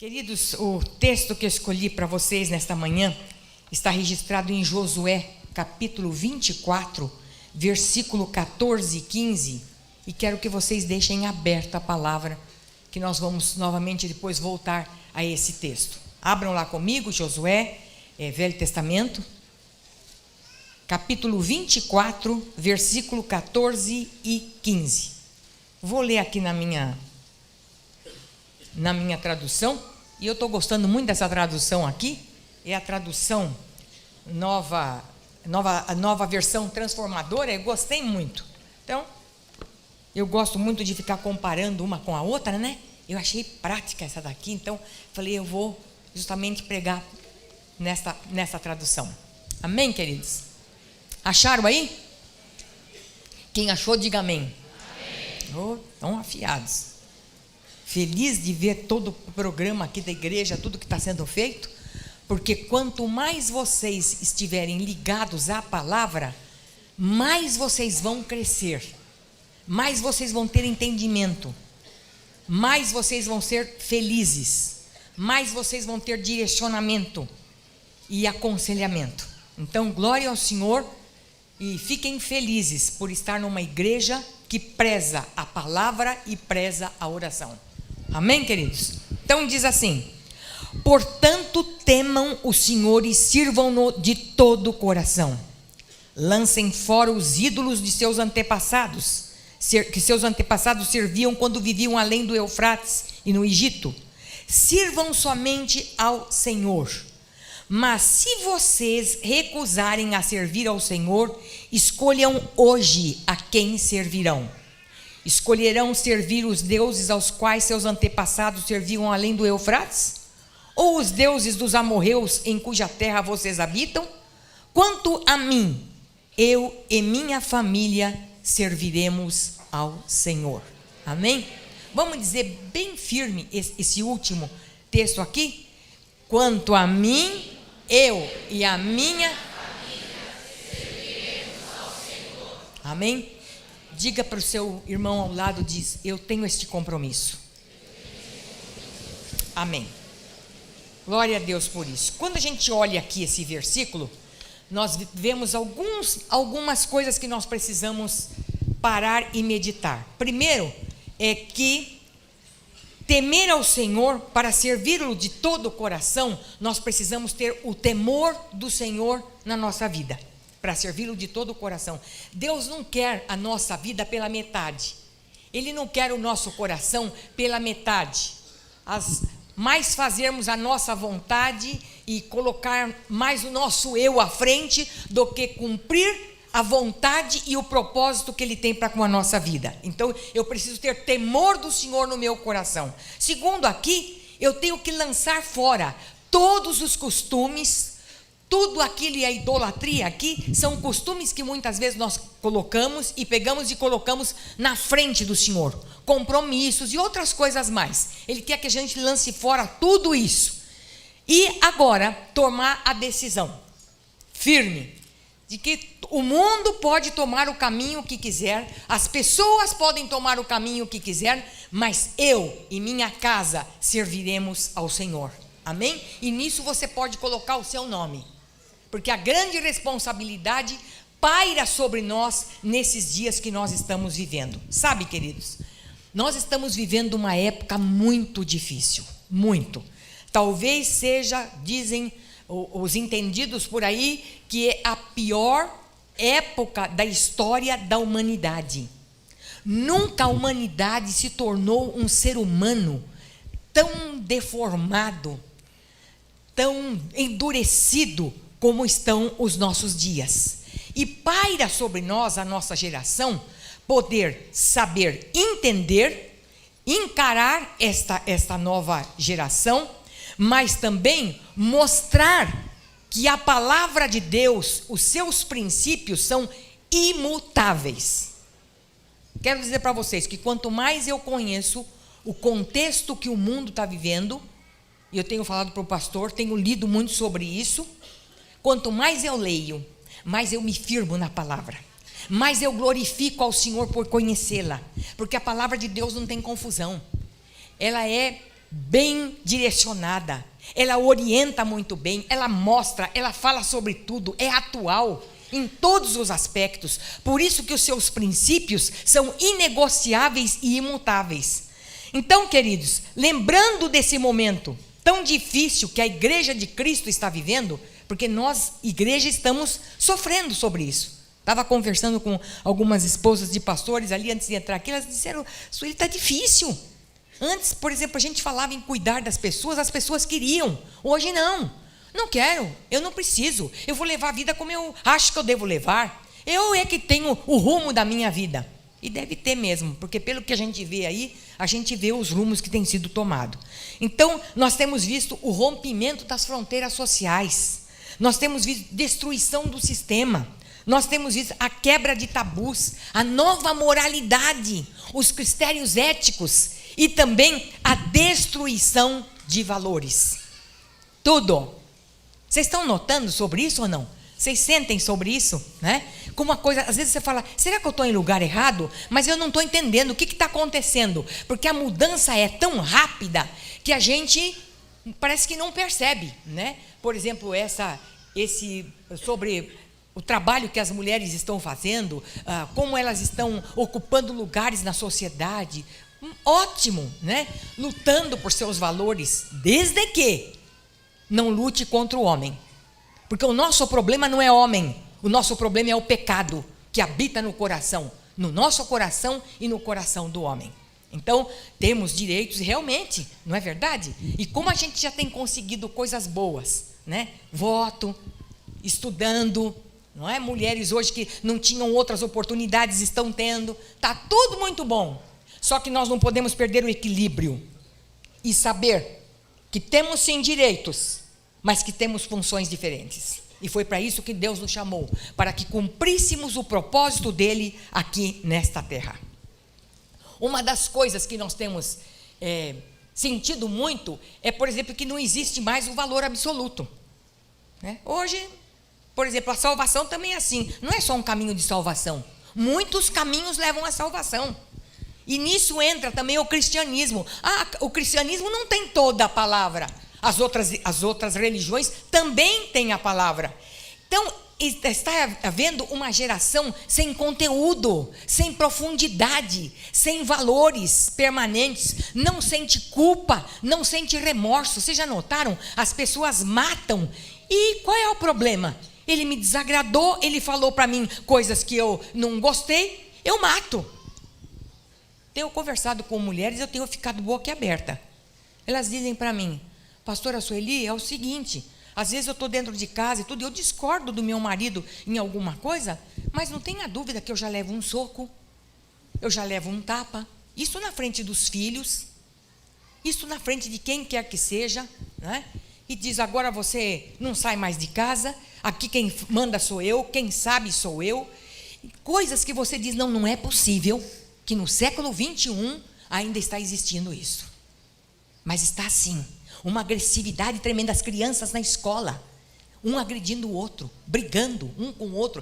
Queridos, o texto que eu escolhi para vocês nesta manhã está registrado em Josué, capítulo 24, versículo 14 e 15, e quero que vocês deixem aberta a palavra, que nós vamos novamente depois voltar a esse texto. Abram lá comigo, Josué, Velho Testamento, capítulo 24, versículo 14 e 15. Vou ler aqui na minha tradução, e eu estou gostando muito dessa tradução aqui. É a tradução nova versão transformadora. Eu gostei muito. Então, eu gosto muito de ficar comparando uma com a outra, né? Eu achei prática essa daqui, então falei, eu vou justamente pregar nessa tradução. Amém, queridos? Acharam aí? Quem achou, diga amém. Oh, estão afiados. Feliz de ver todo o programa aqui da igreja, tudo que está sendo feito, porque quanto mais vocês estiverem ligados à palavra, mais vocês vão crescer, mais vocês vão ter entendimento, mais vocês vão ser felizes, mais vocês vão ter direcionamento e aconselhamento. Então, glória ao Senhor, e fiquem felizes por estar numa igreja que preza a palavra e preza a oração. Amém, queridos? Então diz assim: portanto temam o Senhor e sirvam-no de todo o coração. Lancem fora os ídolos de seus antepassados, que seus antepassados serviam quando viviam além do Eufrates e no Egito. Sirvam somente ao Senhor. Mas se vocês recusarem a servir ao Senhor, escolham hoje a quem servirão. Escolherão servir os deuses aos quais seus antepassados serviam além do Eufrates? Ou os deuses dos amorreus em cuja terra vocês habitam? Quanto a mim, eu e minha família serviremos ao Senhor. Amém? Vamos dizer bem firme esse último texto aqui? Quanto a mim, eu e a minha família serviremos ao Senhor. Amém? Diga para o seu irmão ao lado, diz, eu tenho este compromisso. Amém. Glória a Deus por isso. Quando a gente olha aqui esse versículo, nós vemos algumas coisas que nós precisamos parar e meditar. Primeiro, é que temer ao Senhor, para servi-lo de todo o coração, nós precisamos ter o temor do Senhor na nossa vida. Para servi-lo de todo o coração. Deus não quer a nossa vida pela metade. Ele não quer o nosso coração pela metade. Mais fazermos a nossa vontade e colocar mais o nosso eu à frente do que cumprir a vontade e o propósito que Ele tem para com a nossa vida. Então, eu preciso ter temor do Senhor no meu coração. Segundo, aqui, eu tenho que lançar fora todos os costumes. Tudo aquilo e a idolatria aqui são costumes que muitas vezes nós colocamos e pegamos e colocamos na frente do Senhor. Compromissos e outras coisas mais. Ele quer que a gente lance fora tudo isso. E agora tomar a decisão firme de que o mundo pode tomar o caminho que quiser, as pessoas podem tomar o caminho que quiser, mas eu e minha casa serviremos ao Senhor. Amém? E nisso você pode colocar o seu nome. Porque a grande responsabilidade paira sobre nós nesses dias que nós estamos vivendo. Sabe, queridos, nós estamos vivendo uma época muito difícil, muito. Talvez seja, dizem os entendidos por aí, que é a pior época da história da humanidade. Nunca a humanidade se tornou um ser humano tão deformado, tão endurecido, como estão os nossos dias. E paira sobre nós, a nossa geração, poder saber entender, encarar esta nova geração, mas também mostrar que a palavra de Deus, os seus princípios são imutáveis. Quero dizer para vocês que quanto mais eu conheço o contexto que o mundo está vivendo, e eu tenho falado para o pastor, tenho lido muito sobre isso, quanto mais eu leio, mais eu me firmo na palavra, mais eu glorifico ao Senhor por conhecê-la, porque a palavra de Deus não tem confusão, ela é bem direcionada, ela orienta muito bem, ela mostra, ela fala sobre tudo, é atual em todos os aspectos. Por isso que os seus princípios são inegociáveis e imutáveis. Então, queridos, lembrando desse momento tão difícil que a igreja de Cristo está vivendo, porque nós, igreja, estamos sofrendo sobre isso. Estava conversando com algumas esposas de pastores ali antes de entrar aqui, elas disseram, Sueli, está difícil. Antes, por exemplo, a gente falava em cuidar das pessoas, as pessoas queriam. Hoje não quero, eu não preciso. Eu vou levar a vida como eu acho que eu devo levar. Eu é que tenho o rumo da minha vida. E deve ter mesmo, porque pelo que a gente vê aí, a gente vê os rumos que têm sido tomados. Então, nós temos visto o rompimento das fronteiras sociais. Nós temos visto destruição do sistema. Nós temos visto a quebra de tabus, a nova moralidade, os critérios éticos e também a destruição de valores. Tudo. Vocês estão notando sobre isso ou não? Vocês sentem sobre isso, né? Como uma coisa, às vezes você fala, será que eu estou em lugar errado? Mas eu não estou entendendo o que está acontecendo, porque a mudança é tão rápida que a gente parece que não percebe, né? Por exemplo, sobre o trabalho que as mulheres estão fazendo, como elas estão ocupando lugares na sociedade, ótimo, né? Lutando por seus valores, desde que não lute contra o homem. Porque o nosso problema não é homem, o nosso problema é o pecado que habita no coração, no nosso coração e no coração do homem. Então, temos direitos realmente, não é verdade? E como a gente já tem conseguido coisas boas, né? Voto, estudando, não é? Mulheres hoje que não tinham outras oportunidades estão tendo, está tudo muito bom. Só que nós não podemos perder o equilíbrio e saber que temos sim direitos, mas que temos funções diferentes. E foi para isso que Deus nos chamou, para que cumpríssemos o propósito dele aqui nesta terra. Uma das coisas que nós temos sentido muito é, por exemplo, que não existe mais o valor absoluto, né? Hoje, por exemplo, a salvação também é assim, não é só um caminho de salvação, muitos caminhos levam à salvação. E nisso entra também o cristianismo. O cristianismo não tem toda a palavra. As outras religiões também têm a palavra. Então, está havendo uma geração sem conteúdo, sem profundidade, sem valores permanentes, não sente culpa, não sente remorso. Vocês já notaram? As pessoas matam. E qual é o problema? Ele me desagradou, ele falou para mim coisas que eu não gostei, eu mato. Tenho conversado com mulheres, eu tenho ficado boquiaberta. Elas dizem para mim, pastora Sueli, é o seguinte, às vezes eu estou dentro de casa e tudo, e eu discordo do meu marido em alguma coisa, mas não tenha dúvida que eu já levo um soco, eu já levo um tapa, isso na frente dos filhos, isso na frente de quem quer que seja, né? E diz, agora você não sai mais de casa, aqui quem manda sou eu, quem sabe sou eu, coisas que você diz, não é possível que no século 21 ainda está existindo isso, mas está assim, uma agressividade tremenda, as crianças na escola, um agredindo o outro, brigando um com o outro.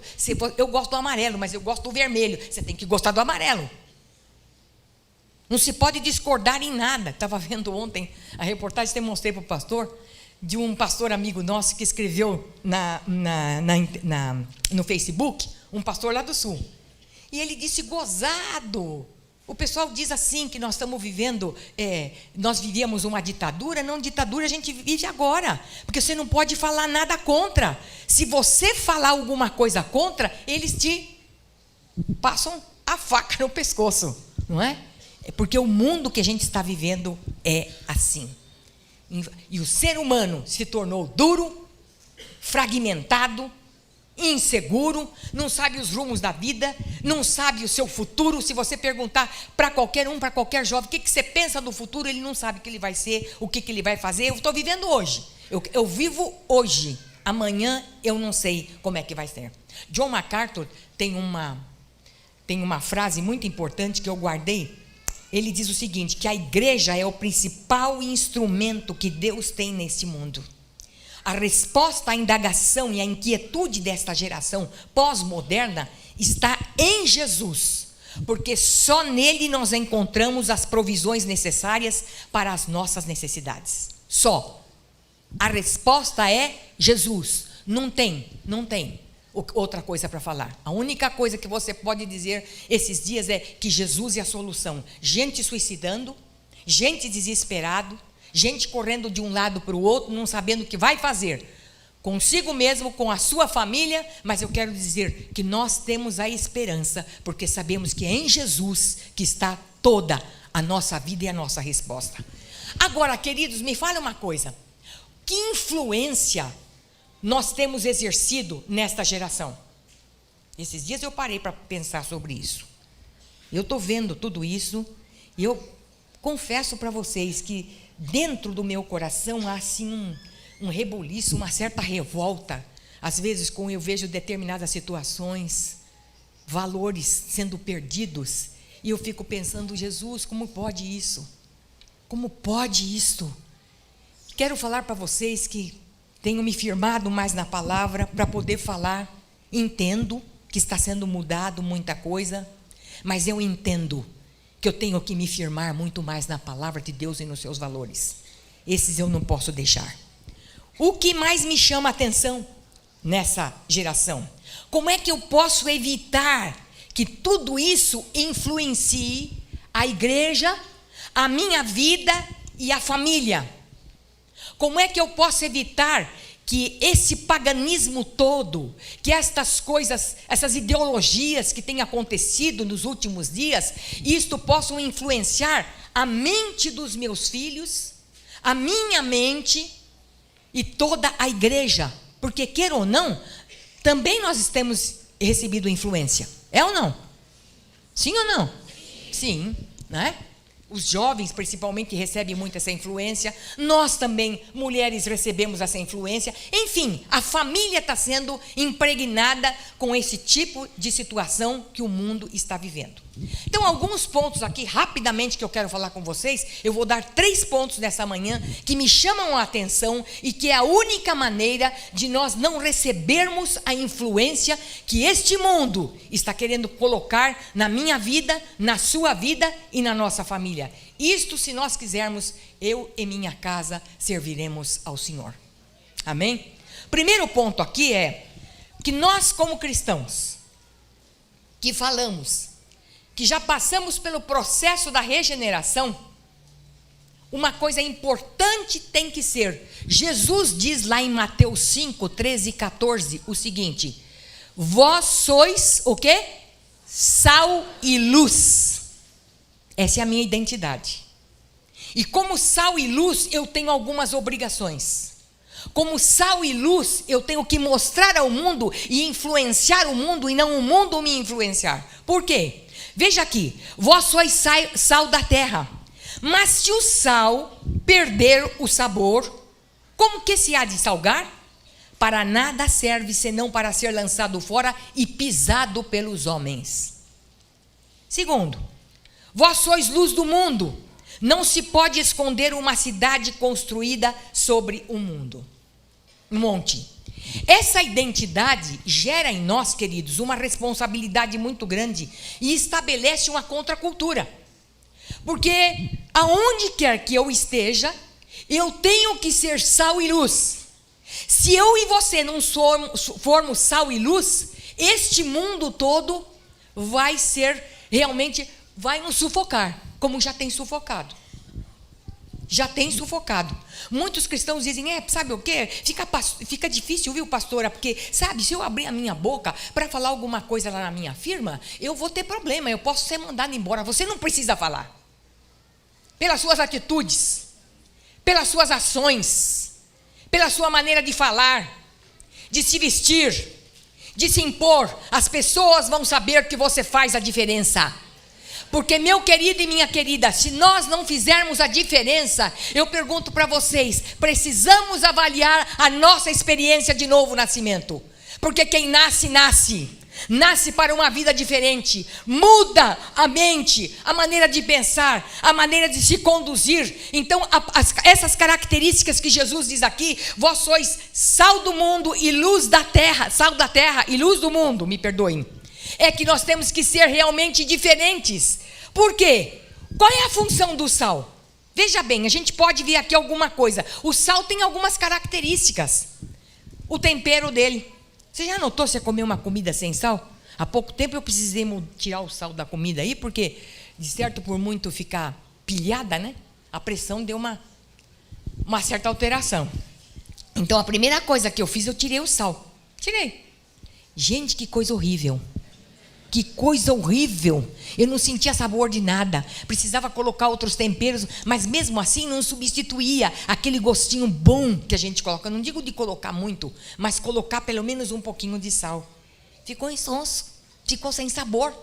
Eu gosto do amarelo, mas eu gosto do vermelho, você tem que gostar do amarelo, não se pode discordar em nada. Estava vendo ontem a reportagem, até mostrei para o pastor, de um pastor amigo nosso que escreveu no Facebook, um pastor lá do sul, e ele disse, gozado, o pessoal diz assim que nós estamos vivendo, nós vivíamos uma ditadura, não ditadura a gente vive agora, porque você não pode falar nada contra, se você falar alguma coisa contra, eles te passam a faca no pescoço, não é? É porque o mundo que a gente está vivendo é assim, e o ser humano se tornou duro, fragmentado, inseguro, não sabe os rumos da vida, não sabe o seu futuro. Se você perguntar para qualquer um, para qualquer jovem, o que você pensa do futuro, ele não sabe o que ele vai ser, o que ele vai fazer. Eu estou vivendo hoje, eu vivo hoje, amanhã eu não sei como é que vai ser. John MacArthur tem uma frase muito importante que eu guardei. Ele diz o seguinte, que a igreja é o principal instrumento que Deus tem nesse mundo. A resposta à indagação e à inquietude desta geração pós-moderna está em Jesus, porque só nele nós encontramos as provisões necessárias para as nossas necessidades. Só. A resposta é Jesus. Não tem outra coisa para falar. A única coisa que você pode dizer esses dias é que Jesus é a solução. Gente suicidando, gente desesperado, gente correndo de um lado para o outro, não sabendo o que vai fazer. Consigo mesmo, com a sua família, mas eu quero dizer que nós temos a esperança, porque sabemos que é em Jesus que está toda a nossa vida e a nossa resposta. Agora, queridos, me fale uma coisa. Que influência nós temos exercido nesta geração? Esses dias eu parei para pensar sobre isso. Eu estou vendo tudo isso e eu confesso para vocês que dentro do meu coração há assim um rebuliço, uma certa revolta. Às vezes, quando eu vejo determinadas situações, valores sendo perdidos, e eu fico pensando, Jesus, como pode isso? Como pode isto? Quero falar para vocês que tenho me firmado mais na palavra para poder falar. Entendo que está sendo mudado muita coisa, mas eu entendo que eu tenho que me firmar muito mais na palavra de Deus e nos seus valores. Esses eu não posso deixar. O que mais me chama a atenção nessa geração? Como é que eu posso evitar que tudo isso influencie a igreja, a minha vida e a família? Como é que eu posso evitar que esse paganismo todo, que estas coisas, essas ideologias que têm acontecido nos últimos dias, isto possam influenciar a mente dos meus filhos, a minha mente e toda a igreja? Porque, queira ou não, também nós temos recebido influência. É ou não? Sim ou não? Sim, né? Os jovens, principalmente, recebem muito essa influência. Nós também, mulheres, recebemos essa influência. Enfim, a família está sendo impregnada com esse tipo de situação que o mundo está vivendo. Então, alguns pontos aqui, rapidamente, que eu quero falar com vocês. Eu vou dar 3 pontos nessa manhã que me chamam a atenção e que é a única maneira de nós não recebermos a influência que este mundo está querendo colocar na minha vida, na sua vida e na nossa família. Isto, se nós quisermos, eu e minha casa serviremos ao Senhor. Amém? Primeiro ponto aqui é que nós, como cristãos, que falamos, que já passamos pelo processo da regeneração, uma coisa importante tem que ser, Jesus diz lá em Mateus 5, 13 e 14, o seguinte: vós sois o quê? Sal e luz. Essa é a minha identidade. E como sal e luz, eu tenho algumas obrigações. Como sal e luz, eu tenho que mostrar ao mundo e influenciar o mundo, e não o mundo me influenciar. Por quê? Veja aqui, vós sois sal da terra, mas se o sal perder o sabor, como que se há de salgar? Para nada serve, senão para ser lançado fora e pisado pelos homens. Segundo, vós sois luz do mundo, não se pode esconder uma cidade construída sobre um monte. Essa identidade gera em nós, queridos, uma responsabilidade muito grande e estabelece uma contracultura. Porque aonde quer que eu esteja, eu tenho que ser sal e luz. Se eu e você não formos sal e luz, este mundo todo vai ser realmente, vai nos sufocar, como já tem sufocado. Já tem sufocado. Muitos cristãos dizem, sabe o quê? Fica difícil, viu, pastora? Porque, sabe, se eu abrir a minha boca para falar alguma coisa lá na minha firma, eu vou ter problema, eu posso ser mandado embora. Você não precisa falar. Pelas suas atitudes, pelas suas ações, pela sua maneira de falar, de se vestir, de se impor, as pessoas vão saber que você faz a diferença. Porque, meu querido e minha querida, se nós não fizermos a diferença, eu pergunto para vocês, precisamos avaliar a nossa experiência de novo nascimento. Porque quem nasce para uma vida diferente, muda a mente, a maneira de pensar, a maneira de se conduzir. Então, essas características que Jesus diz aqui, vós sois sal do mundo e luz da terra, sal da terra e luz do mundo, me perdoem. é que nós temos que ser realmente diferentes. Por quê? Qual é a função do sal? Veja bem, a gente pode ver aqui alguma coisa. O sal tem algumas características. O tempero dele. Você já notou se comer uma comida sem sal? Há pouco tempo eu precisei tirar o sal da comida aí, porque, de certo por muito ficar pilhada, né? A pressão deu uma certa alteração. Então, a primeira coisa que eu fiz, eu tirei o sal. Tirei. Gente, que coisa horrível. Que coisa horrível. Eu não sentia sabor de nada. Precisava colocar outros temperos, mas mesmo assim não substituía aquele gostinho bom que a gente coloca. Não digo de colocar muito, mas colocar pelo menos um pouquinho de sal. Ficou insonso, ficou sem sabor.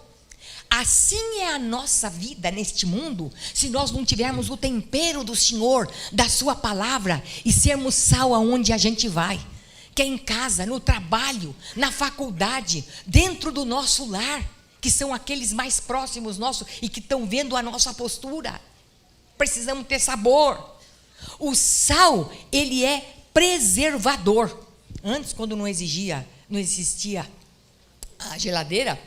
Assim é a nossa vida neste mundo, se nós não tivermos o tempero do Senhor, da sua palavra, e sermos sal aonde a gente vai. Que é em casa, no trabalho, na faculdade, dentro do nosso lar, que são aqueles mais próximos nossos e que estão vendo a nossa postura. Precisamos ter sabor. O sal, ele é preservador. Antes, quando não existia a geladeira,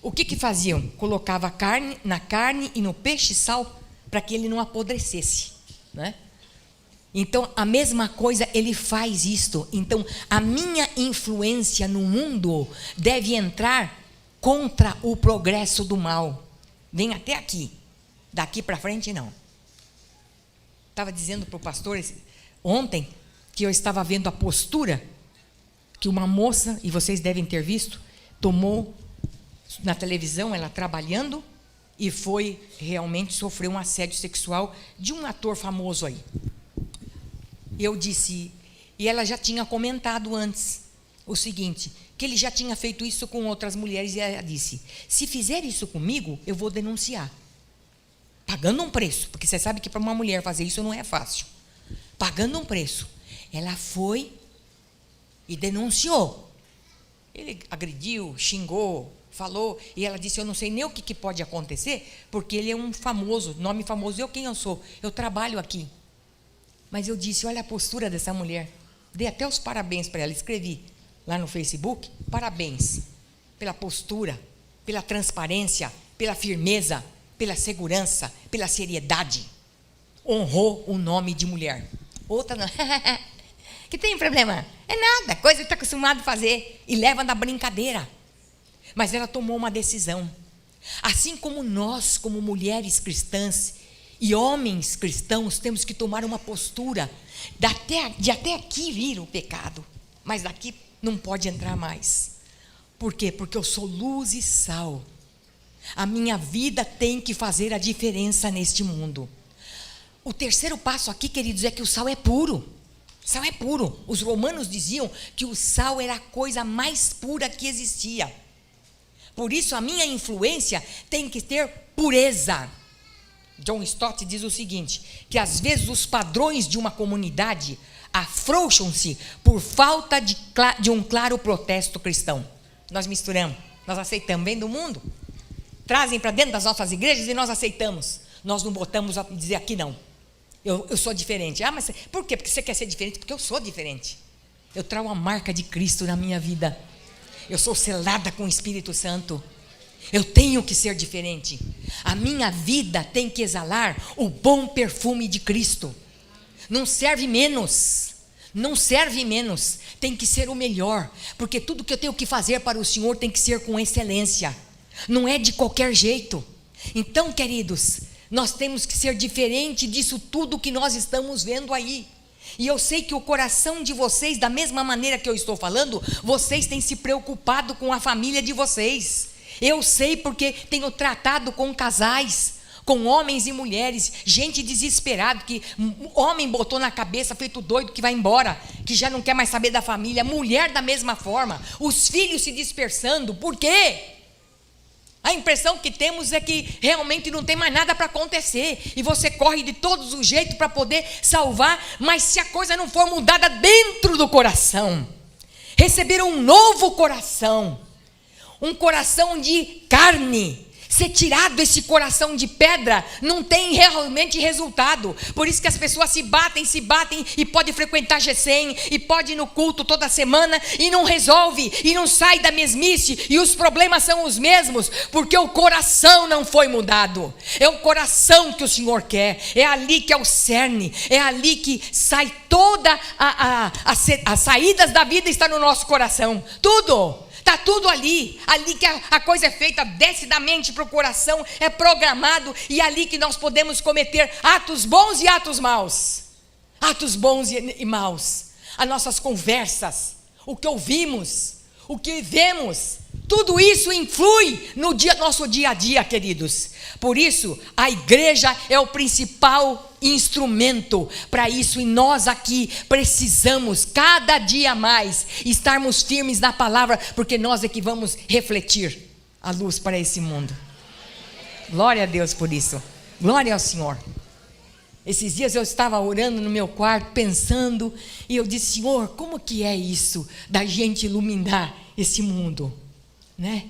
o que faziam? Colocava na carne e no peixe sal, para que ele não apodrecesse, né? Então, a mesma coisa, ele faz isto. Então, a minha influência no mundo deve entrar contra o progresso do mal. Vem até aqui. Daqui para frente, não. Estava dizendo para o pastor ontem que eu estava vendo a postura que uma moça, e vocês devem ter visto, tomou na televisão, ela trabalhando, e foi realmente sofrer um assédio sexual de um ator famoso aí. Eu disse, e ela já tinha comentado antes o seguinte, que ele já tinha feito isso com outras mulheres, e ela disse, se fizer isso comigo, eu vou denunciar. Pagando um preço, porque você sabe que para uma mulher fazer isso não é fácil. Pagando um preço. Ela foi e denunciou. Ele agrediu, xingou, falou, e ela disse, eu não sei nem o que pode acontecer, porque ele é um famoso, nome famoso, quem eu sou? Eu trabalho aqui. Mas eu disse, olha a postura dessa mulher. Dei até os parabéns para ela. Escrevi lá no Facebook, parabéns pela postura, pela transparência, pela firmeza, pela segurança, pela seriedade. Honrou o nome de mulher. Outra não. Que tem problema? É nada, coisa que está acostumado a fazer. E leva na brincadeira. Mas ela tomou uma decisão. Assim como nós, como mulheres cristãs, e homens cristãos, temos que tomar uma postura de até aqui vir o pecado, mas daqui não pode entrar mais. Por quê? Porque eu sou luz e sal. A minha vida tem que fazer a diferença neste mundo. O terceiro passo aqui, queridos, é que o sal é puro. Sal é puro. Os romanos diziam que o sal era a coisa mais pura que existia. Por isso a minha influência tem que ter pureza. John Stott diz o seguinte, que às vezes os padrões de uma comunidade afrouxam-se por falta de um claro protesto cristão. Nós misturamos, nós aceitamos, vem do mundo, trazem para dentro das nossas igrejas e nós aceitamos. Nós não botamos a dizer aqui não, eu sou diferente. Ah, mas por quê? Porque você quer ser diferente? Porque eu sou diferente. Eu trago a marca de Cristo na minha vida. Eu sou selada com o Espírito Santo. Eu tenho que ser diferente. A minha vida tem que exalar o bom perfume de Cristo. Não serve menos. Não serve menos. Tem que ser o melhor. Porque tudo que eu tenho que fazer para o Senhor tem que ser com excelência. Não é de qualquer jeito. Então, queridos, nós temos que ser diferente disso tudo que nós estamos vendo aí. E eu sei que o coração de vocês, da mesma maneira que eu estou falando, vocês têm se preocupado com a família de vocês. Eu sei porque tenho tratado com casais, com homens e mulheres, gente desesperada, que homem botou na cabeça, feito doido, que vai embora, que já não quer mais saber da família, mulher da mesma forma, os filhos se dispersando. Por quê? A impressão que temos é que realmente não tem mais nada para acontecer, e você corre de todos os jeitos para poder salvar, mas se a coisa não for mudada dentro do coração, receber um novo coração, um coração de carne, ser tirado esse coração de pedra não tem realmente resultado. Por isso que as pessoas se batem e pode frequentar GCM e pode ir no culto toda semana e não resolve e não sai da mesmice e os problemas são os mesmos, porque o coração não foi mudado. É o coração que o Senhor quer, é ali que é o cerne, é ali que sai toda as saídas da vida, está no nosso coração, tudo. Está tudo ali que a coisa é feita, desce da mente para o coração, é programado, e é ali que nós podemos cometer atos bons e atos maus. Atos bons e maus. As nossas conversas, o que ouvimos, o que vemos, tudo isso influi no nosso dia a dia, queridos. Por isso, a igreja é o principal instrumento para isso, e nós aqui precisamos cada dia mais estarmos firmes na palavra, porque nós é que vamos refletir a luz para esse mundo. Glória a Deus por isso, glória ao Senhor. Esses dias eu estava orando no meu quarto, pensando, e eu disse: Senhor, como que é isso da gente iluminar esse mundo, né?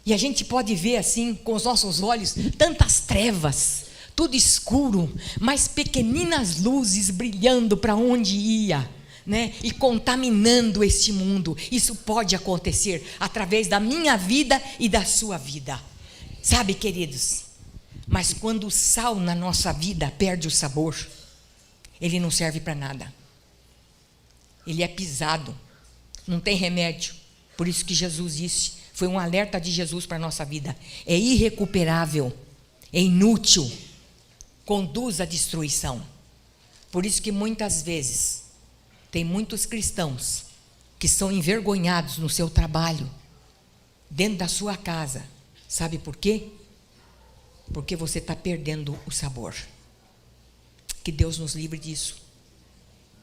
E a gente pode ver assim com os nossos olhos tantas trevas, tudo escuro, mas pequeninas luzes brilhando para onde ia, né? E contaminando este mundo. Isso pode acontecer através da minha vida e da sua vida, sabe, queridos? Mas quando o sal na nossa vida perde o sabor, ele não serve para nada, ele é pisado, não tem remédio. Por isso que Jesus disse, foi um alerta de Jesus para a nossa vida: é irrecuperável, é inútil, conduz à destruição. Por isso que muitas vezes tem muitos cristãos que são envergonhados no seu trabalho, dentro da sua casa. Sabe por quê? Porque você está perdendo o sabor. Que Deus nos livre disso.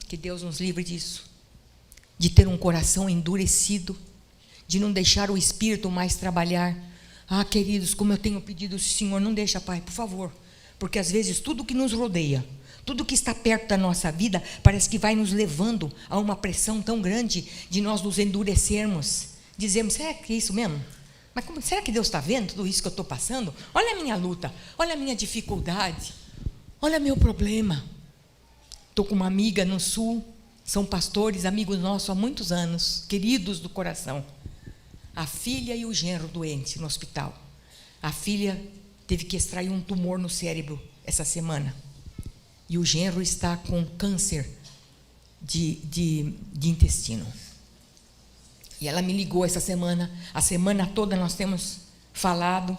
Que Deus nos livre disso. De ter um coração endurecido, de não deixar o Espírito mais trabalhar. Ah, queridos, como eu tenho pedido, Senhor, não deixa, Pai, por favor. Porque às vezes tudo que nos rodeia, tudo que está perto da nossa vida, parece que vai nos levando a uma pressão tão grande de nós nos endurecermos. Dizemos: será que é isso mesmo? Mas será que Deus está vendo tudo isso que eu estou passando? Olha a minha luta, olha a minha dificuldade, olha meu problema. Estou com uma amiga no sul, são pastores, amigos nossos há muitos anos, queridos do coração. A filha e o genro doentes no hospital. A filha teve que extrair um tumor no cérebro essa semana. E o genro está com câncer de intestino. E ela me ligou essa semana, a semana toda nós temos falado,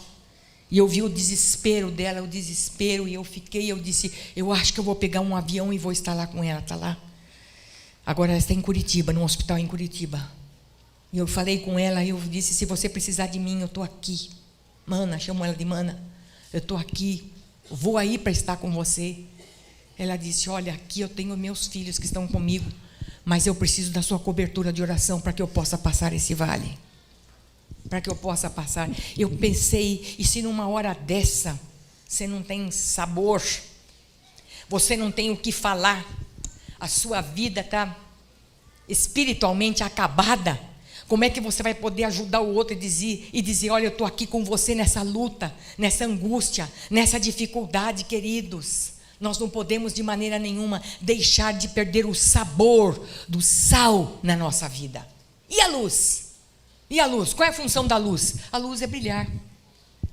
e eu vi o desespero dela, e eu disse: eu acho que eu vou pegar um avião e vou estar lá com ela. Está lá. Agora ela está em Curitiba, num hospital em Curitiba. E eu falei com ela, eu disse: se você precisar de mim, eu estou aqui. Mana, chamo ela de Mana. Eu estou aqui, vou aí para estar com você. Ela disse: olha, aqui eu tenho meus filhos que estão comigo, mas eu preciso da sua cobertura de oração para que eu possa passar esse vale. Para que eu possa passar. Eu pensei, e se numa hora dessa, você não tem sabor, você não tem o que falar, a sua vida está espiritualmente acabada, como é que você vai poder ajudar o outro e dizer: olha, eu estou aqui com você nessa luta, nessa angústia, nessa dificuldade, queridos? Nós não podemos de maneira nenhuma deixar de perder o sabor do sal na nossa vida. E a luz? E a luz? Qual é a função da luz? A luz é brilhar.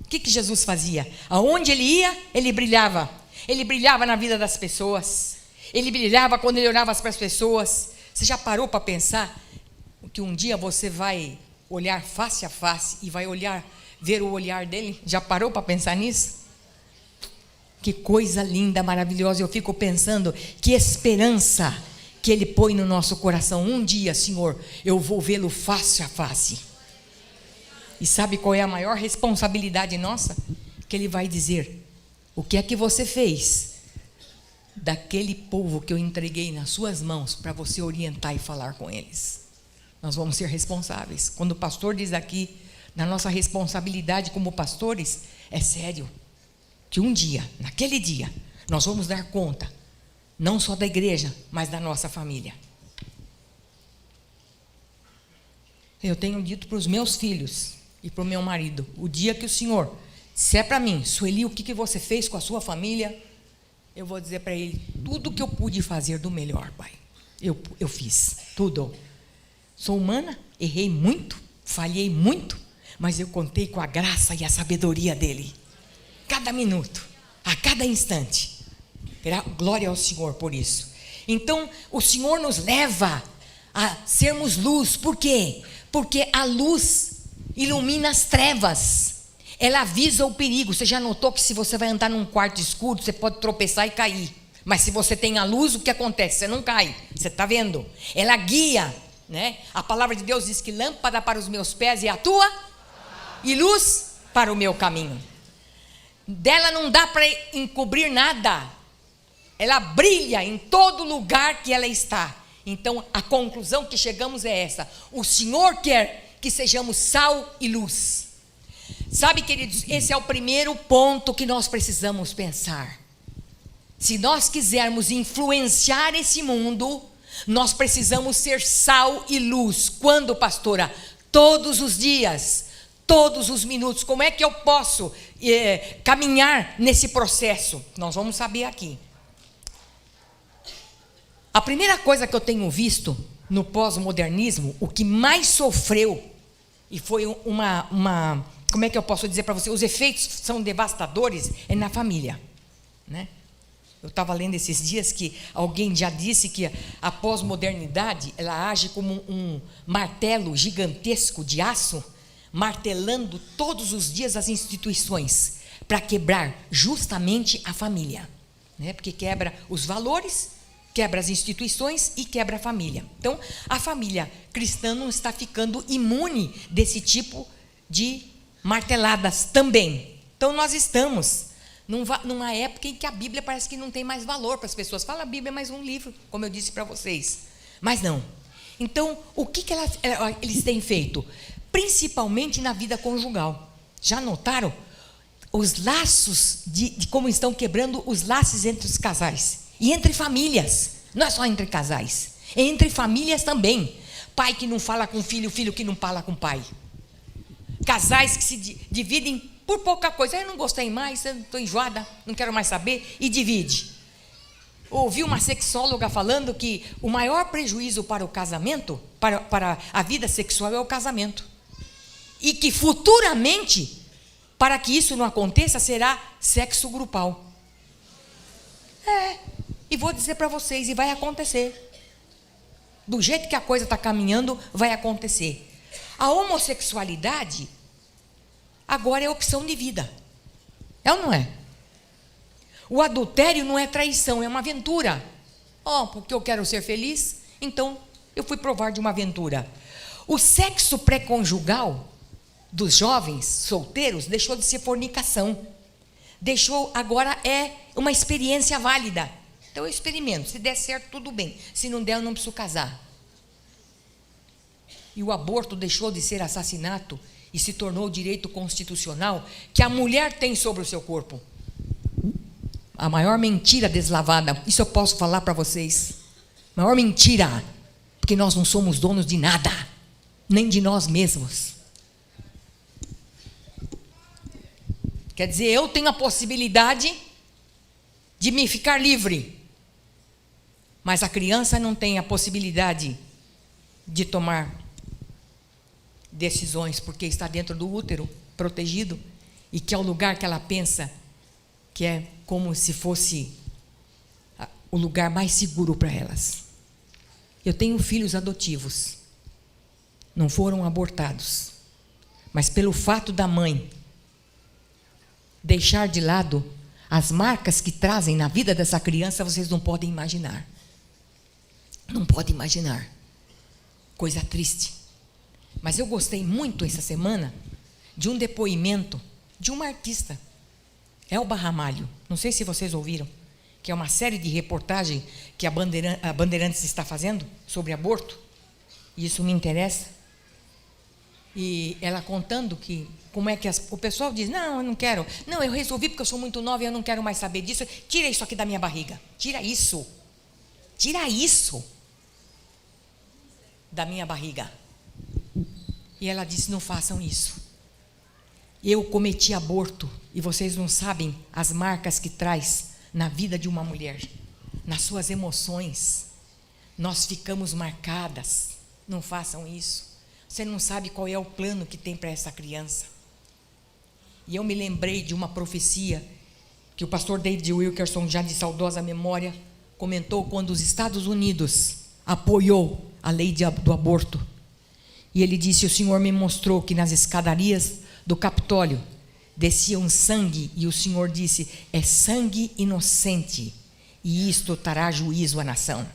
O que Jesus fazia? Aonde ele ia, ele brilhava. Ele brilhava na vida das pessoas. Ele brilhava quando ele olhava para as pessoas. Você já parou para pensar que um dia você vai olhar face a face e vai ver o olhar dele? Já parou para pensar nisso? Que coisa linda, maravilhosa. Eu fico pensando, que esperança que ele põe no nosso coração. Um dia, Senhor, eu vou vê-lo face a face. E sabe qual é a maior responsabilidade nossa? Que ele vai dizer: o que é que você fez daquele povo que eu entreguei nas suas mãos para você orientar e falar com eles? Nós vamos ser responsáveis. Quando o pastor diz aqui, na nossa responsabilidade como pastores, é sério. Que um dia, naquele dia, nós vamos dar conta, não só da igreja, mas da nossa família. Eu tenho dito para os meus filhos e para o meu marido: o dia que o Senhor Se é para mim, Sueli, o que você fez com a sua família? Eu vou dizer para ele, tudo que eu pude fazer do melhor, pai. Eu fiz, tudo. Sou humana, errei muito, falhei muito, mas eu contei com a graça e a sabedoria dele. Cada minuto, a cada instante. Glória ao Senhor por isso. Então, o Senhor nos leva a sermos luz. Por quê? Porque a luz ilumina as trevas. Ela avisa o perigo. Você já notou que se você vai andar num quarto escuro, você pode tropeçar e cair. Mas se você tem a luz, o que acontece? Você não cai. Você está vendo? Ela guia, né? A palavra de Deus diz que lâmpada para os meus pés é a tua e luz para o meu caminho. Dela não dá para encobrir nada. Ela brilha em todo lugar que ela está. Então a conclusão que chegamos é essa: o Senhor quer que sejamos sal e luz. Sabe, queridos, esse é o primeiro ponto que nós precisamos pensar. Se nós quisermos influenciar esse mundo, nós precisamos ser sal e luz. Quando, pastora? Todos os dias, todos os minutos. Como é que eu posso caminhar nesse processo? Nós vamos saber aqui. A primeira coisa que eu tenho visto no pós-modernismo, o que mais sofreu, e foi como é que eu posso dizer para você, os efeitos são devastadores, é na família, né? Eu estava lendo esses dias que alguém já disse que a pós-modernidade, ela age como um martelo gigantesco de aço, martelando todos os dias as instituições, para quebrar justamente a família, né? Porque quebra os valores, quebra as instituições e quebra a família. Então, a família cristã não está ficando imune desse tipo de marteladas também. Então, nós estamos numa época em que a Bíblia parece que não tem mais valor para as pessoas. Fala, a Bíblia é mais um livro, como eu disse para vocês. Mas não. Então, o que eles têm feito? Principalmente na vida conjugal. Já notaram os laços de como estão quebrando os laços entre os casais? E entre famílias, não é só entre casais, é entre famílias também. Pai que não fala com filho, filho que não fala com pai. Casais que se dividem por pouca coisa. Eu não gostei mais, eu estou enjoada, não quero mais saber, e divide. Ouvi uma sexóloga falando que o maior prejuízo para o casamento, para a vida sexual, é o casamento. E que futuramente, para que isso não aconteça, será sexo grupal. E vou dizer para vocês, e vai acontecer. Do jeito que a coisa está caminhando, vai acontecer. A homossexualidade agora é opção de vida. É ou não é? O adultério não é traição, é uma aventura. Porque eu quero ser feliz, então eu fui provar de uma aventura. O sexo pré-conjugal dos jovens solteiros deixou de ser fornicação. Agora é uma experiência válida. Então eu experimento, se der certo tudo bem, se não der eu não preciso casar. E o aborto deixou de ser assassinato e se tornou direito constitucional que a mulher tem sobre o seu corpo. A maior mentira deslavada, isso eu posso falar para vocês, maior mentira, porque nós não somos donos de nada, nem de nós mesmos. Quer dizer, eu tenho a possibilidade de me ficar livre, mas a criança não tem a possibilidade de tomar decisões, porque está dentro do útero, protegido, e que é o lugar que ela pensa que é como se fosse o lugar mais seguro para elas. Eu tenho filhos adotivos, não foram abortados, mas pelo fato da mãe deixar de lado as marcas que trazem na vida dessa criança, vocês não podem imaginar. Não pode imaginar. Coisa triste. Mas eu gostei muito essa semana de um depoimento de uma artista, Elba Ramalho. Não sei se vocês ouviram, que é uma série de reportagem que a Bandeirantes está fazendo sobre aborto. E isso me interessa. E ela contando que como é que o pessoal diz, não, eu não quero. Não, eu resolvi porque eu sou muito nova e eu não quero mais saber disso. Tira isso aqui da minha barriga. Tira isso. Tira isso da minha barriga. E ela disse, não façam isso. Eu cometi aborto e vocês não sabem as marcas que traz na vida de uma mulher, nas suas emoções. Nós ficamos marcadas. Não façam isso. Você não sabe qual é o plano que tem para essa criança. E eu me lembrei de uma profecia que o pastor David Wilkerson, já de saudosa memória, comentou quando os Estados Unidos apoiou a lei do aborto. E ele disse: o Senhor me mostrou que nas escadarias do Capitólio desciam sangue, e o Senhor disse: é sangue inocente, e isto trará juízo à nação.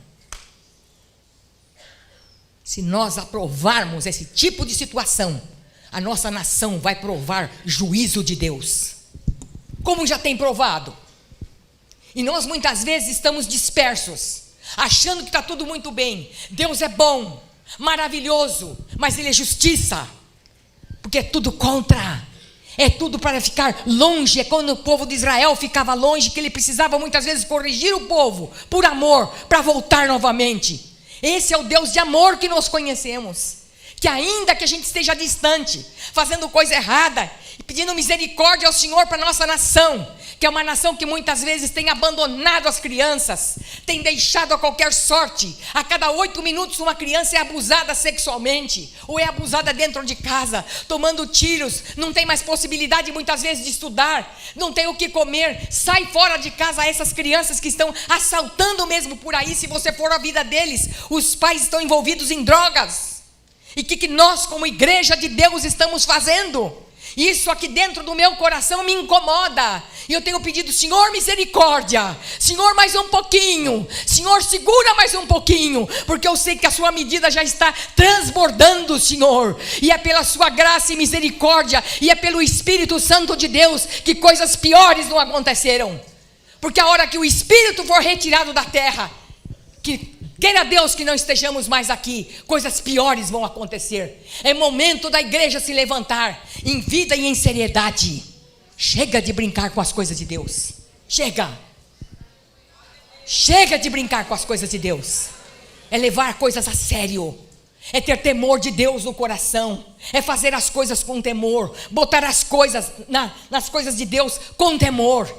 Se nós aprovarmos esse tipo de situação, a nossa nação vai provar juízo de Deus, como já tem provado. E nós muitas vezes estamos dispersos, achando que está tudo muito bem. Deus é bom, maravilhoso, mas Ele é justiça, porque é tudo contra, é tudo para ficar longe. É quando o povo de Israel ficava longe, que Ele precisava muitas vezes corrigir o povo, por amor, para voltar novamente. Esse é o Deus de amor que nós conhecemos, que ainda que a gente esteja distante, fazendo coisa errada, e pedindo misericórdia ao Senhor para a nossa nação, que é uma nação que muitas vezes tem abandonado as crianças, tem deixado a qualquer sorte. A cada 8 minutos uma criança é abusada sexualmente, ou é abusada dentro de casa, tomando tiros, não tem mais possibilidade muitas vezes de estudar, não tem o que comer, sai fora de casa. Essas crianças que estão assaltando mesmo por aí, se você for a vida deles, os pais estão envolvidos em drogas. E o que nós como igreja de Deus estamos fazendo? Isso aqui dentro do meu coração me incomoda. E eu tenho pedido: Senhor, misericórdia. Senhor, mais um pouquinho. Senhor, segura mais um pouquinho, porque eu sei que a sua medida já está transbordando, Senhor. E é pela sua graça e misericórdia, e é pelo Espírito Santo de Deus, que coisas piores não aconteceram. Porque a hora que o Espírito for retirado da terra, que queira Deus que não estejamos mais aqui, coisas piores vão acontecer. É momento da igreja se levantar em vida e em seriedade. Chega de brincar com as coisas de Deus. Chega de brincar com as coisas de Deus. É levar coisas a sério, é ter temor de Deus no coração, é fazer as coisas com temor, botar as coisas nas coisas de Deus com temor,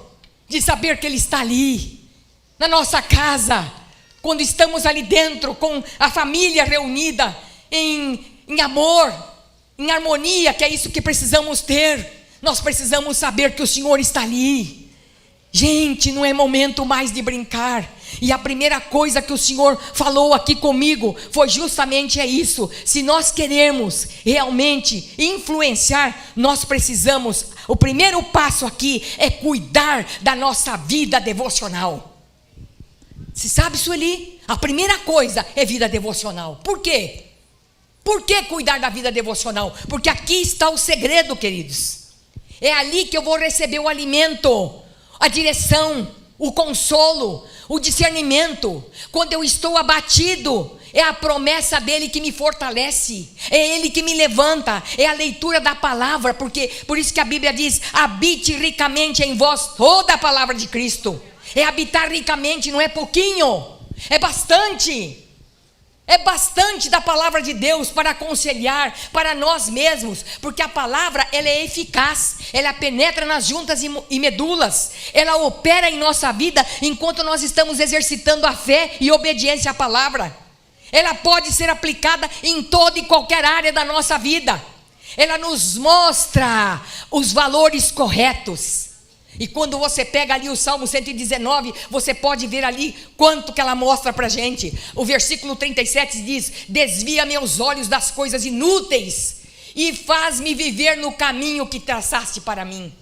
de saber que Ele está ali na nossa casa, quando estamos ali dentro com a família reunida em amor, em harmonia, que é isso que precisamos ter. Nós precisamos saber que o Senhor está ali. Gente, não é momento mais de brincar. E a primeira coisa que o Senhor falou aqui comigo foi justamente isso. Se nós queremos realmente influenciar, nós precisamos, o primeiro passo aqui é cuidar da nossa vida devocional. Você sabe, Sueli? A primeira coisa é vida devocional. Por quê? Por que cuidar da vida devocional? Porque aqui está o segredo, queridos. É ali que eu vou receber o alimento, a direção, o consolo, o discernimento. Quando eu estou abatido, é a promessa dele que me fortalece, é ele que me levanta, é a leitura da palavra, porque por isso que a Bíblia diz: habite ricamente em vós toda a palavra de Cristo. É habitar ricamente, não é pouquinho, é bastante. É bastante da palavra de Deus para aconselhar, para nós mesmos, porque a palavra, ela é eficaz, ela penetra nas juntas e medulas, ela opera em nossa vida enquanto nós estamos exercitando a fé e obediência à palavra. Ela pode ser aplicada em toda e qualquer área da nossa vida. Ela nos mostra os valores corretos. E quando você pega ali o Salmo 119, você pode ver ali quanto que ela mostra para a gente. O versículo 37 diz: desvia meus olhos das coisas inúteis e faz-me viver no caminho que traçaste para mim.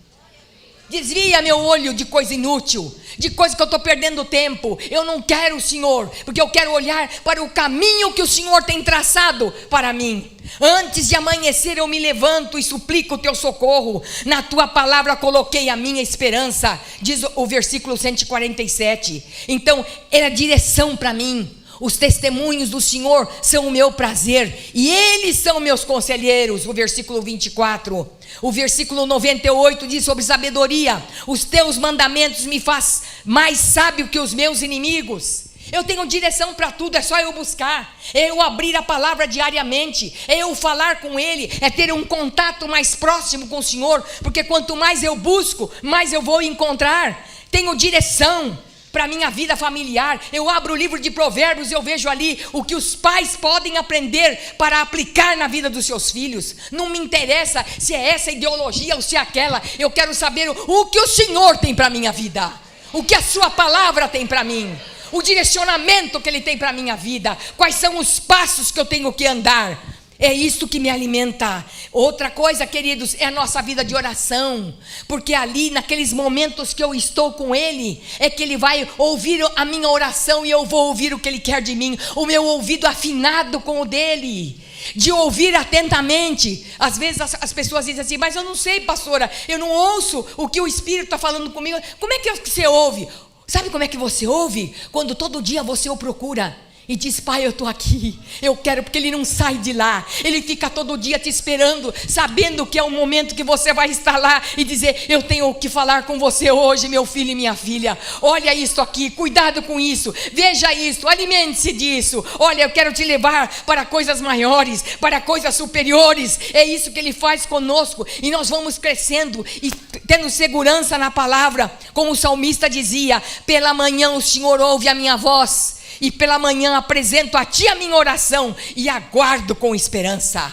Desvia meu olho de coisa inútil, de coisa que eu estou perdendo tempo. Eu não quero, Senhor, porque eu quero olhar para o caminho que o Senhor tem traçado para mim. Antes de amanhecer eu me levanto e suplico o teu socorro. Na tua palavra coloquei a minha esperança, diz o versículo 147. Então, era direção para mim. Os testemunhos do Senhor são o meu prazer, e eles são meus conselheiros, o versículo 24. O versículo 98 diz sobre sabedoria: os teus mandamentos me faz mais sábio que os meus inimigos. Eu tenho direção para tudo, é só eu buscar, é eu abrir a palavra diariamente, é eu falar com Ele, é ter um contato mais próximo com o Senhor, porque quanto mais eu busco, mais eu vou encontrar. Tenho direção para a minha vida familiar. Eu abro o livro de Provérbios e eu vejo ali o que os pais podem aprender para aplicar na vida dos seus filhos. Não me interessa se é essa ideologia ou se é aquela, eu quero saber o que o Senhor tem para a minha vida, o que a sua palavra tem para mim, o direcionamento que Ele tem para a minha vida, quais são os passos que eu tenho que andar. É isso que me alimenta. Outra coisa, queridos, é a nossa vida de oração, porque ali naqueles momentos que eu estou com Ele, é que Ele vai ouvir a minha oração e eu vou ouvir o que Ele quer de mim, o meu ouvido afinado com o dele, de ouvir atentamente. Às vezes as pessoas dizem assim, mas eu não sei, pastora, eu não ouço o que o Espírito está falando comigo. Como é que você ouve? Sabe como é que você ouve? Quando todo dia você o procura e diz, pai, eu estou aqui, eu quero, porque Ele não sai de lá, Ele fica todo dia te esperando, sabendo que é o momento que você vai estar lá e dizer, eu tenho que falar com você hoje, meu filho e minha filha, olha isso aqui, cuidado com isso, veja isso, alimente-se disso, olha, eu quero te levar para coisas maiores, para coisas superiores. É isso que Ele faz conosco, e nós vamos crescendo e tendo segurança na palavra, como o salmista dizia, pela manhã o Senhor ouve a minha voz, e pela manhã apresento a Ti a minha oração e aguardo com esperança.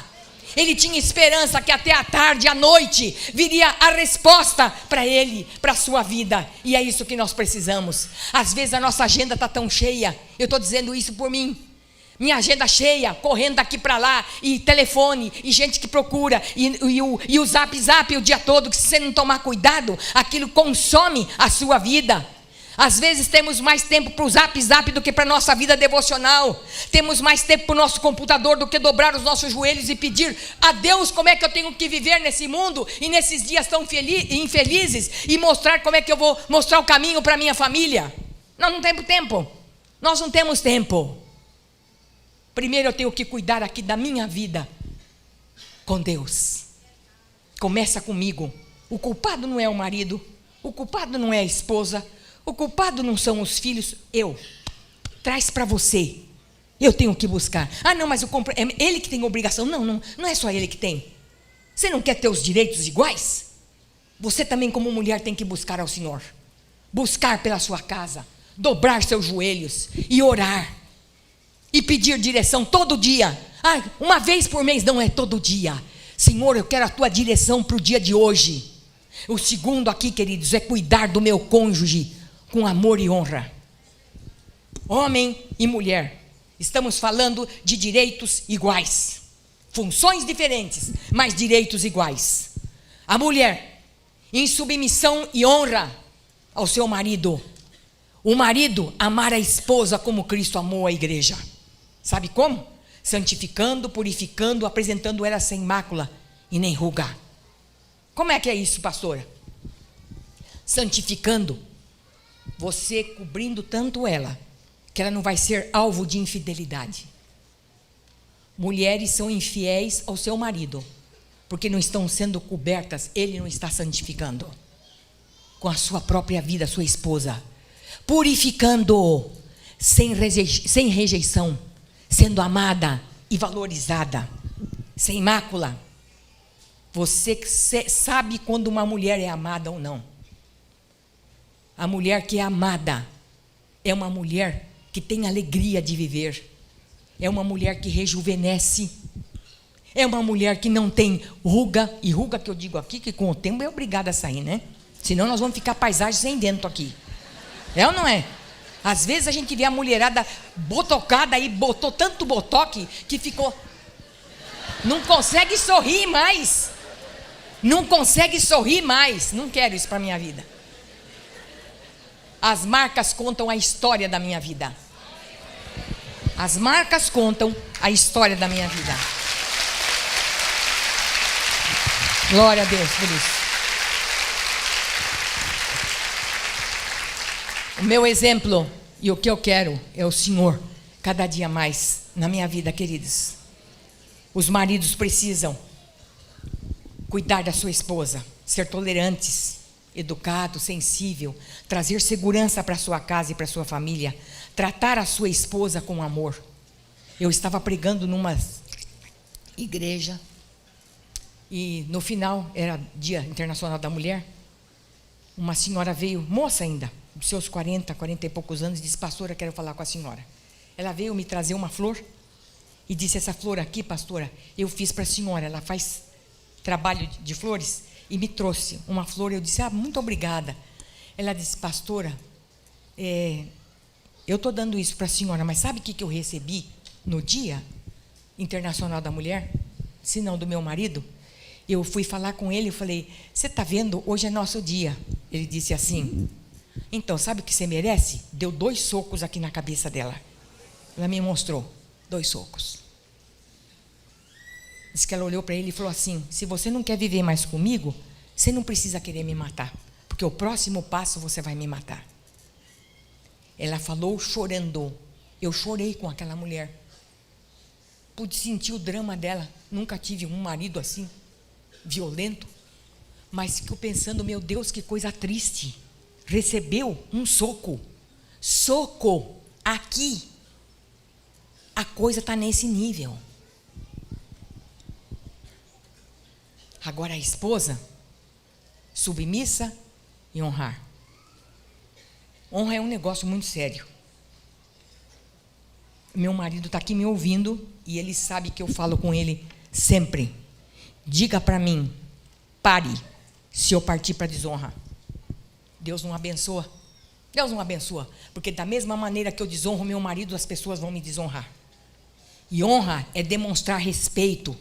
Ele tinha esperança que até a tarde, à noite, viria a resposta para ele, para a sua vida. E é isso que nós precisamos. Às vezes a nossa agenda está tão cheia, eu estou dizendo isso por mim. Minha agenda cheia, correndo daqui para lá, e telefone, e gente que procura, e o zap o dia todo, que se você não tomar cuidado, aquilo consome a sua vida. Às vezes temos mais tempo para o zap do que para a nossa vida devocional. Temos mais tempo para o nosso computador do que dobrar os nossos joelhos e pedir a Deus como é que eu tenho que viver nesse mundo e nesses dias tão infelizes, e mostrar como é que eu vou mostrar o caminho para a minha família. Nós não temos tempo. Nós não temos tempo. Primeiro eu tenho que cuidar aqui da minha vida com Deus. Começa comigo. O culpado não é o marido, o culpado não é a esposa, o culpado não são os filhos. Traz para você. Eu tenho que buscar. Ah, não, mas é ele que tem obrigação. Não é só ele que tem. Você não quer ter os direitos iguais? Você também, como mulher, tem que buscar ao Senhor. Buscar pela sua casa, dobrar seus joelhos e orar. E pedir direção todo dia. Ah, uma vez por mês, não é todo dia. Senhor, eu quero a Tua direção para o dia de hoje. O segundo aqui, queridos, é cuidar do meu cônjuge com amor e honra. Homem e mulher, estamos falando de direitos iguais, funções diferentes, mas direitos iguais. A mulher, em submissão e honra ao seu marido. O marido, amar a esposa como Cristo amou a igreja. Sabe como? Santificando, purificando, apresentando ela sem mácula e nem ruga. Como é que é isso, pastora? Santificando, você cobrindo tanto ela, que ela não vai ser alvo de infidelidade. Mulheres são infiéis ao seu marido, porque não estão sendo cobertas, ele não está santificando, com a sua própria vida, sua esposa, purificando, sem rejeição, sendo amada e valorizada, sem mácula. Você sabe quando uma mulher é amada ou não. A mulher que é amada é uma mulher que tem alegria de viver, é uma mulher que rejuvenesce, é uma mulher que não tem ruga, e ruga que eu digo aqui, que com o tempo é obrigada a sair, né? Senão nós vamos ficar paisagem sem dentro aqui. É ou não é? Às vezes a gente vê a mulherada botocada e botou tanto botoque que ficou... Não consegue sorrir mais. Não consegue sorrir mais. Não quero isso para a minha vida. As marcas contam a história da minha vida. As marcas contam a história da minha vida. Glória a Deus por isso. O meu exemplo e o que eu quero é o Senhor, cada dia mais na minha vida, queridos. Os maridos precisam cuidar da sua esposa, ser tolerantes, educado, sensível, trazer segurança para sua casa e para sua família, tratar a sua esposa com amor. Eu estava pregando numa igreja e no final, era Dia Internacional da Mulher, uma senhora veio, moça ainda, dos seus 40 e poucos anos, e disse: pastora, quero falar com a senhora. Ela veio me trazer uma flor e disse: essa flor aqui, pastora, eu fiz para a senhora. Ela faz trabalho de flores e me trouxe uma flor. Eu disse: muito obrigada. Ela disse: pastora, eu estou dando isso para a senhora, mas sabe o que eu recebi no Dia Internacional da Mulher? Se não do meu marido. Eu fui falar com ele e falei: você está vendo, hoje é nosso dia. Ele disse assim: então, sabe o que você merece? Deu 2 socos aqui na cabeça dela. Ela me mostrou 2 socos. Diz que ela olhou para ele e falou assim: se você não quer viver mais comigo, você não precisa querer me matar, porque o próximo passo você vai me matar. Ela falou chorando. Eu chorei com aquela mulher. Pude sentir o drama dela. Nunca tive um marido assim, violento. Mas fico pensando: meu Deus, que coisa triste. Recebeu um soco. Soco aqui. A coisa está nesse nível. Agora a esposa, submissa e honrar. Honra é um negócio muito sério. Meu marido está aqui me ouvindo e ele sabe que eu falo com ele sempre. Diga para mim, pare, se eu partir para desonra. Deus não abençoa. Deus não abençoa, porque da mesma maneira que eu desonro meu marido, as pessoas vão me desonrar. E honra é demonstrar respeito,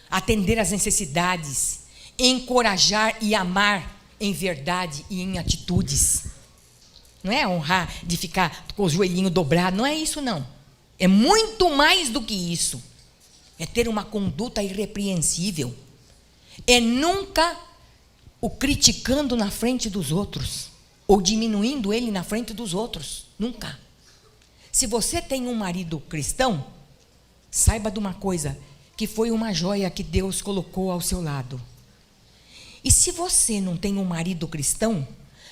atender às necessidades, encorajar e amar em verdade e em atitudes. Não é honrar de ficar com o joelhinho dobrado, não é isso não. É muito mais do que isso. É ter uma conduta irrepreensível. É nunca o criticando na frente dos outros, ou diminuindo ele na frente dos outros. Nunca. Se você tem um marido cristão, saiba de uma coisa, que foi uma joia que Deus colocou ao seu lado. E se você não tem um marido cristão,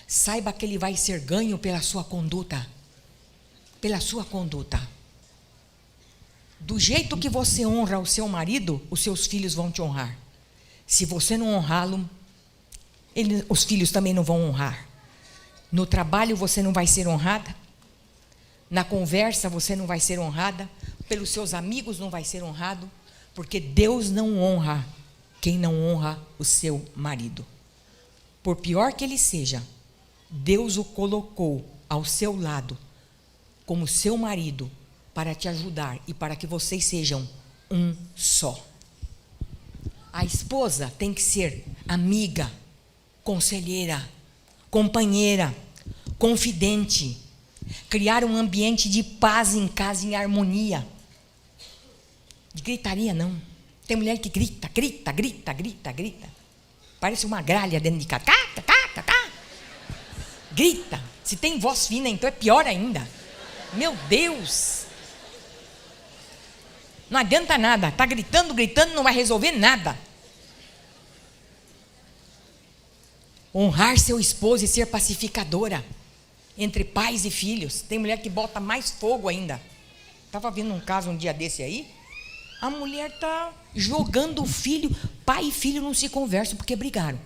saiba que ele vai ser ganho pela sua conduta. Pela sua conduta. Do jeito que você honra o seu marido, os seus filhos vão te honrar. Se você não honrá-lo, os filhos também não vão honrar. No trabalho você não vai ser honrada. Na conversa você não vai ser honrada. Pelos seus amigos não vai ser honrado. Porque Deus não honra quem não honra o seu marido. Por pior que ele seja, Deus o colocou ao seu lado como seu marido para te ajudar e para que vocês sejam um só. A esposa tem que ser amiga, conselheira, companheira, confidente, criar um ambiente de paz em casa, em harmonia. De gritaria não. Tem mulher que grita. Parece uma gralha dentro de casa. Grita. Se tem voz fina, então é pior ainda. Meu Deus. Não adianta nada. Está gritando, não vai resolver nada. Honrar seu esposo e ser pacificadora entre pais e filhos. Tem mulher que bota mais fogo ainda. Estava vendo um caso um dia desse aí. A mulher está jogando o filho. Pai e filho não se conversam porque brigaram.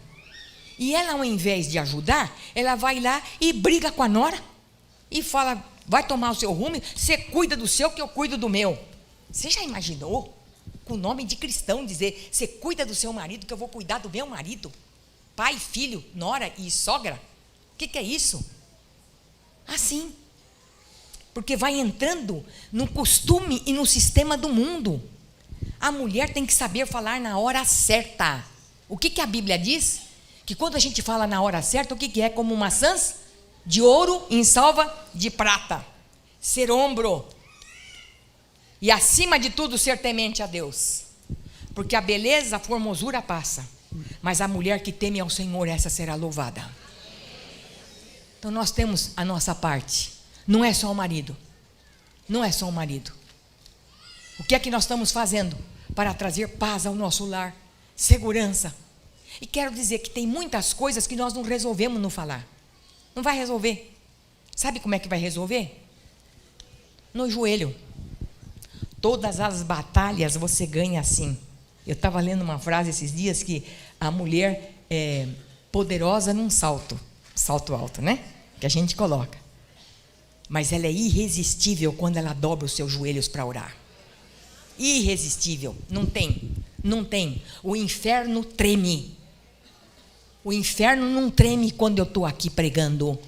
E ela, ao invés de ajudar, ela vai lá e briga com a nora. E fala: vai tomar o seu rumo, você cuida do seu que eu cuido do meu. Você já imaginou? Com o nome de cristão dizer: você cuida do seu marido que eu vou cuidar do meu marido. Pai, filho, nora e sogra. O que é isso? Assim. Porque vai entrando no costume e no sistema do mundo. A mulher tem que saber falar na hora certa. O que a Bíblia diz? Que quando a gente fala na hora certa, o que é? Como maçãs de ouro em salva de prata. Ser ombro. E acima de tudo, ser temente a Deus. Porque a beleza, a formosura passa. Mas a mulher que teme ao Senhor, essa será louvada. Então nós temos a nossa parte. Não é só o marido. Não é só o marido. O que é que nós estamos fazendo para trazer paz ao nosso lar? Segurança. E quero dizer que tem muitas coisas que nós não resolvemos no falar. Não vai resolver. Sabe como é que vai resolver? no joelho. Todas as batalhas você ganha assim. Eu estava lendo uma frase esses dias que a mulher é poderosa num salto alto, né? Que a gente coloca. Mas ela é irresistível quando ela dobra os seus joelhos para orar. Irresistível, não tem. O inferno treme. O inferno não treme quando eu estou aqui pregando.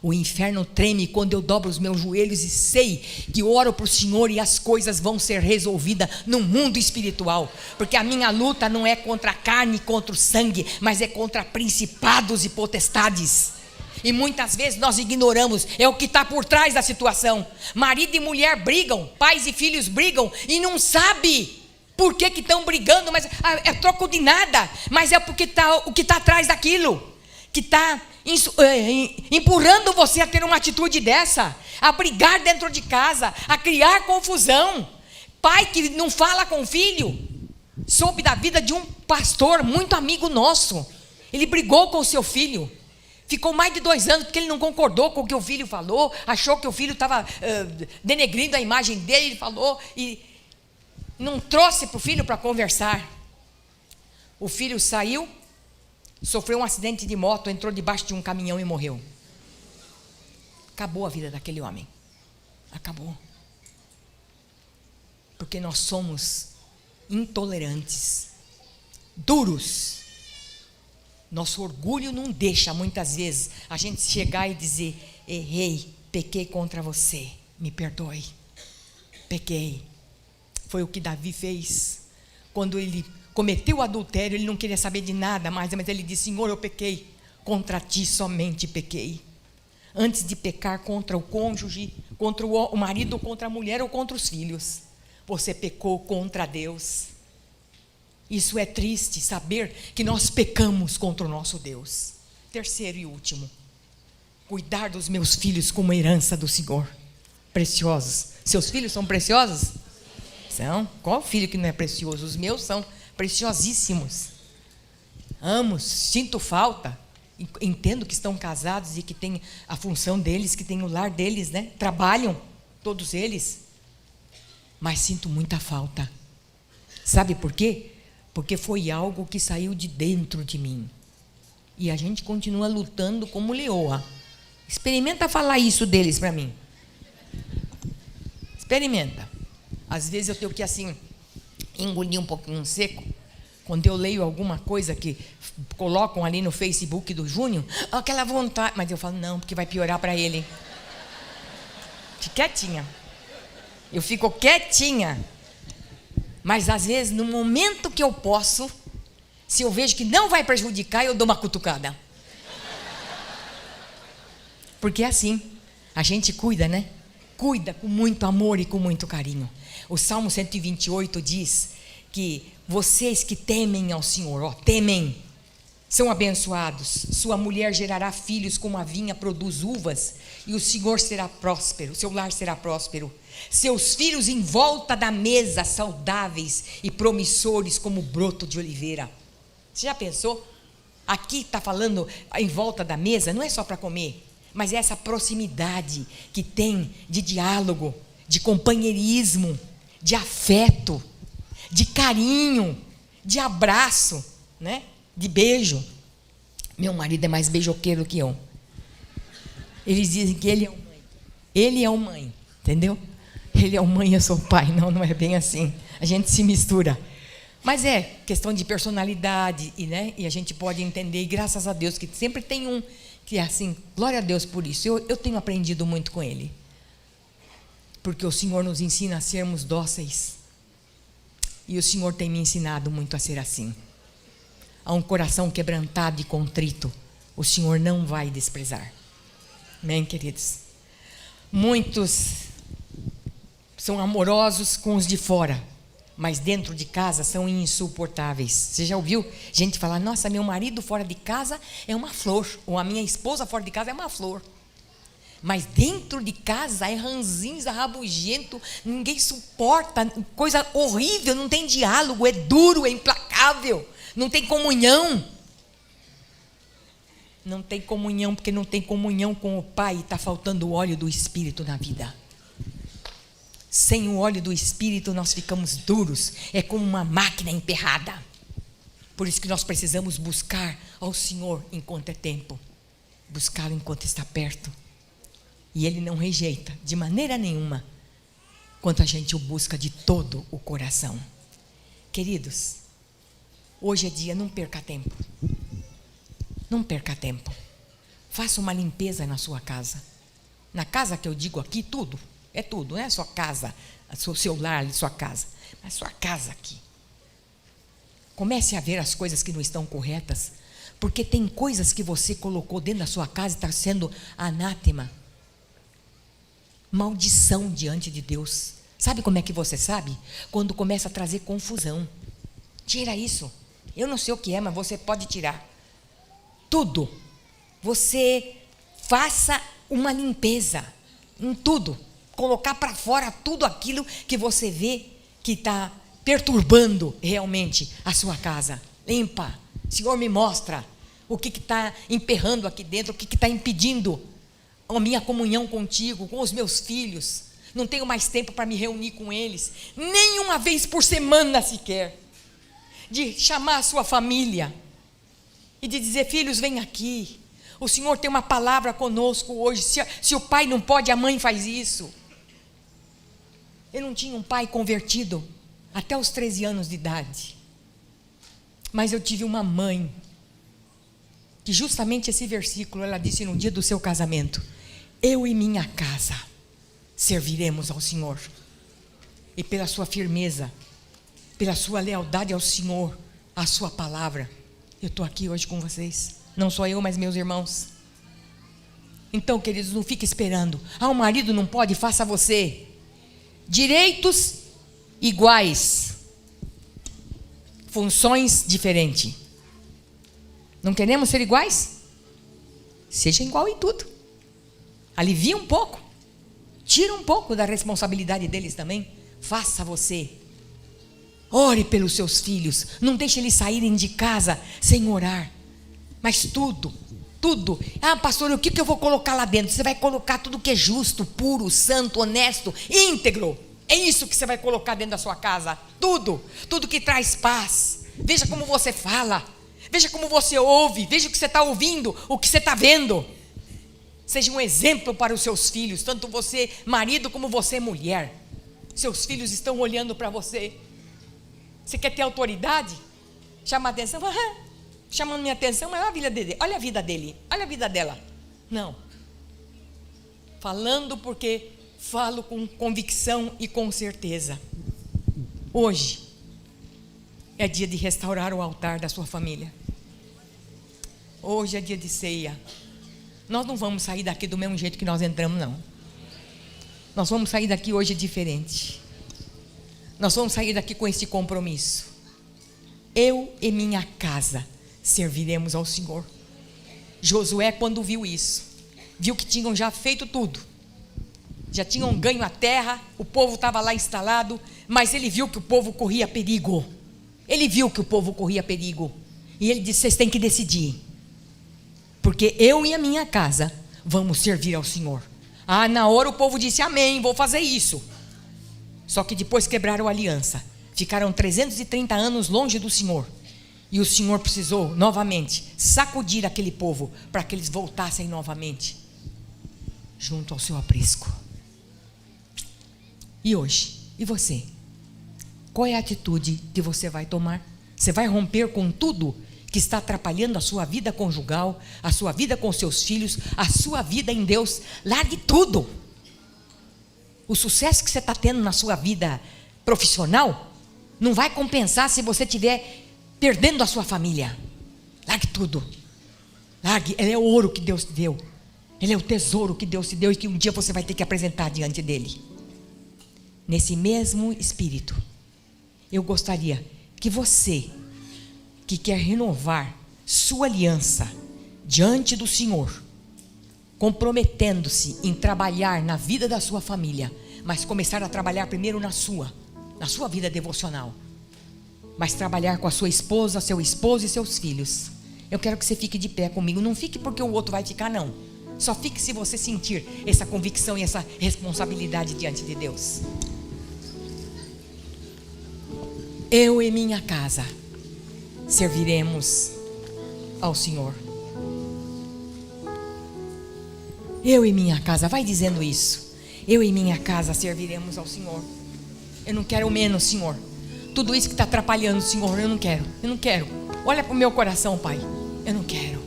O inferno treme quando eu dobro os meus joelhos e sei que oro para o Senhor e as coisas vão ser resolvidas no mundo espiritual. Porque a minha luta não é contra a carne, contra o sangue, mas é contra principados e potestades. E muitas vezes nós ignoramos, é o que está por trás da situação. Marido e mulher brigam, pais e filhos brigam e não sabe por que estão brigando, mas é troco de nada, mas é porque o que está atrás daquilo, que está empurrando você a ter uma atitude dessa, a brigar dentro de casa, a criar confusão. Pai que não fala com o filho. Soube da vida de um pastor muito amigo nosso. Ele brigou com o seu filho. Ficou mais de 2 anos porque ele não concordou com o que o filho falou, achou que o filho estava denegrindo a imagem dele. Ele falou e não trouxe para o filho para conversar. O filho saiu, sofreu um acidente de moto, entrou debaixo de um caminhão e morreu. Acabou a vida daquele homem. Acabou. Porque nós somos intolerantes, duros. Nosso orgulho não deixa, muitas vezes, a gente chegar e dizer: errei, pequei contra você, me perdoe. Pequei. Foi o que Davi fez. Quando ele cometeu o adultério, ele não queria saber de nada mais, mas ele disse: Senhor, eu pequei, contra ti somente pequei. Antes de pecar contra o cônjuge, contra o marido, contra a mulher ou contra os filhos, você pecou contra Deus. Isso é triste, saber que nós pecamos contra o nosso Deus. Terceiro e último, cuidar dos meus filhos como herança do Senhor. Preciosos. Seus filhos são preciosos? São. Qual filho que não é precioso? Os meus são preciosíssimos. Amo, sinto falta. Entendo que estão casados e que tem a função deles, que tem o lar deles, né? Trabalham, todos eles. Mas sinto muita falta. Sabe por quê? Porque foi algo que saiu de dentro de mim. E a gente continua lutando como leoa. Experimenta falar isso deles para mim. Experimenta. Às vezes eu tenho que assim engolir um pouquinho seco. Quando eu leio alguma coisa que colocam ali no Facebook do Júnior, aquela vontade, mas eu falo: não, porque vai piorar para ele. Fique quietinha. Eu fico quietinha. Mas às vezes, no momento que eu posso, se eu vejo que não vai prejudicar, eu dou uma cutucada. Porque é assim, a gente cuida, né? Cuida com muito amor e com muito carinho. O Salmo 128 diz que vocês que temem ao Senhor, temem, são abençoados. Sua mulher gerará filhos como a vinha produz uvas, e o Senhor será próspero, seu lar será próspero. Seus filhos em volta da mesa, saudáveis e promissores como o broto de oliveira. Você já pensou? Aqui está falando em volta da mesa, não é só para comer, mas é essa proximidade que tem de diálogo, de companheirismo, de afeto, de carinho, de abraço, né? De beijo. Meu marido é mais beijoqueiro que eu. Eles dizem que ele é o mãe. Ele é o mãe, entendeu? Ele é o mãe, eu sou o pai. Não, não é bem assim. A gente se mistura. Mas é questão de personalidade, né? E a gente pode entender, e graças a Deus, que sempre tem um que é assim, glória a Deus por isso. Eu tenho aprendido muito com ele. Porque o Senhor nos ensina a sermos dóceis. E o Senhor tem me ensinado muito a ser assim. A um coração quebrantado e contrito, o Senhor não vai desprezar. Amém, queridos? Muitos são amorosos com os de fora, mas dentro de casa são insuportáveis. Você já ouviu gente falar: nossa, meu marido fora de casa é uma flor, ou a minha esposa fora de casa é uma flor, mas dentro de casa é ranzinza, rabugento, ninguém suporta, coisa horrível, não tem diálogo, é duro, é implacável, não tem comunhão. Não tem comunhão, porque não tem comunhão com o Pai, e está faltando o óleo do Espírito na vida. Sem o óleo do Espírito nós ficamos duros, é como uma máquina emperrada. Por isso que nós precisamos buscar ao Senhor enquanto é tempo, buscá-lo enquanto está perto. E Ele não rejeita de maneira nenhuma, quando a gente o busca de todo o coração. Queridos, hoje é dia, não perca tempo. Não perca tempo. Faça uma limpeza na sua casa. Na casa que eu digo aqui, tudo. É tudo, não é sua casa, o seu lar, sua casa. Mas sua casa aqui. Comece a ver as coisas que não estão corretas. Porque tem coisas que você colocou dentro da sua casa e está sendo anátema. Maldição diante de Deus. Sabe como é que você sabe? Quando começa a trazer confusão. Tira isso. Eu não sei o que é, mas você pode tirar. Tudo. Você faça uma limpeza em tudo. Colocar para fora tudo aquilo que você vê que está perturbando realmente a sua casa. Limpa. Senhor, me mostra o que está emperrando aqui dentro, o que está impedindo a minha comunhão contigo, com os meus filhos. Não tenho mais tempo para me reunir com eles, nem uma vez por semana sequer. De chamar a sua família e de dizer: filhos, vem aqui. O Senhor tem uma palavra conosco hoje. Se o pai não pode, a mãe faz isso. Eu não tinha um pai convertido até os 13 anos de idade. Mas eu tive uma mãe, que justamente esse versículo, ela disse no dia do seu casamento: eu e minha casa serviremos ao Senhor. E pela sua firmeza, pela sua lealdade ao Senhor, à sua palavra, eu estou aqui hoje com vocês. Não só eu, mas meus irmãos. Então, queridos, não fique esperando. O marido não pode, faça você. Direitos iguais, funções diferentes. Não queremos ser iguais? Seja igual em tudo. Alivia um pouco. Tira um pouco da responsabilidade deles também. Faça você. Ore pelos seus filhos. Não deixe eles saírem de casa sem orar. Mas tudo. Pastor, o que eu vou colocar lá dentro? Você vai colocar tudo que é justo, puro, santo, honesto, íntegro. É isso que você vai colocar dentro da sua casa. Tudo que traz paz. Veja como você fala. Veja como você ouve. Veja o que você está ouvindo, o que você está vendo. Seja um exemplo para os seus filhos, tanto você marido como você mulher. Seus filhos estão olhando para você. Você quer ter autoridade? Chama a atenção. Chamando minha atenção, mas olha a vida dele, olha a vida dele, olha a vida dela. Não. Falando porque falo com convicção e com certeza. Hoje é dia de restaurar o altar da sua família. Hoje é dia de ceia. Nós não vamos sair daqui do mesmo jeito que nós entramos, não. Nós vamos sair daqui hoje diferente. Nós vamos sair daqui com esse compromisso. Eu e minha casa serviremos ao Senhor. Josué, quando viu isso, viu que tinham já feito tudo, já tinham ganho a terra, o povo estava lá instalado, mas ele viu que o povo corria perigo. Ele viu que o povo corria perigo. E ele disse: vocês têm que decidir, porque eu e a minha casa vamos servir ao Senhor. Na hora o povo disse: amém, vou fazer isso. Só que depois quebraram a aliança, ficaram 330 anos longe do Senhor. E o Senhor precisou novamente sacudir aquele povo para que eles voltassem novamente junto ao seu aprisco. E hoje, e você? Qual é a atitude que você vai tomar? Você vai romper com tudo que está atrapalhando a sua vida conjugal, a sua vida com seus filhos, a sua vida em Deus? Largue tudo. O sucesso que você está tendo na sua vida profissional não vai compensar se você estiver perdendo a sua família. Largue tudo. Largue. Ele é o ouro que Deus te deu. Ele é o tesouro que Deus te deu e que um dia você vai ter que apresentar diante dele. Nesse mesmo espírito, eu gostaria que você, que quer renovar sua aliança diante do Senhor, comprometendo-se em trabalhar na vida da sua família, mas começar a trabalhar primeiro na sua vida devocional, mas trabalhar com a sua esposa, seu esposo e seus filhos. Eu quero que você fique de pé comigo. Não fique porque o outro vai ficar, não. Só fique se você sentir essa convicção e essa responsabilidade diante de Deus. eu e minha casa serviremos ao Senhor. Eu e minha casa, vai dizendo isso. Eu e minha casa serviremos ao Senhor. Eu não quero menos, Senhor. Tudo isso que está atrapalhando, Senhor, eu não quero. Eu não quero. Olha para o meu coração, Pai. Eu não quero.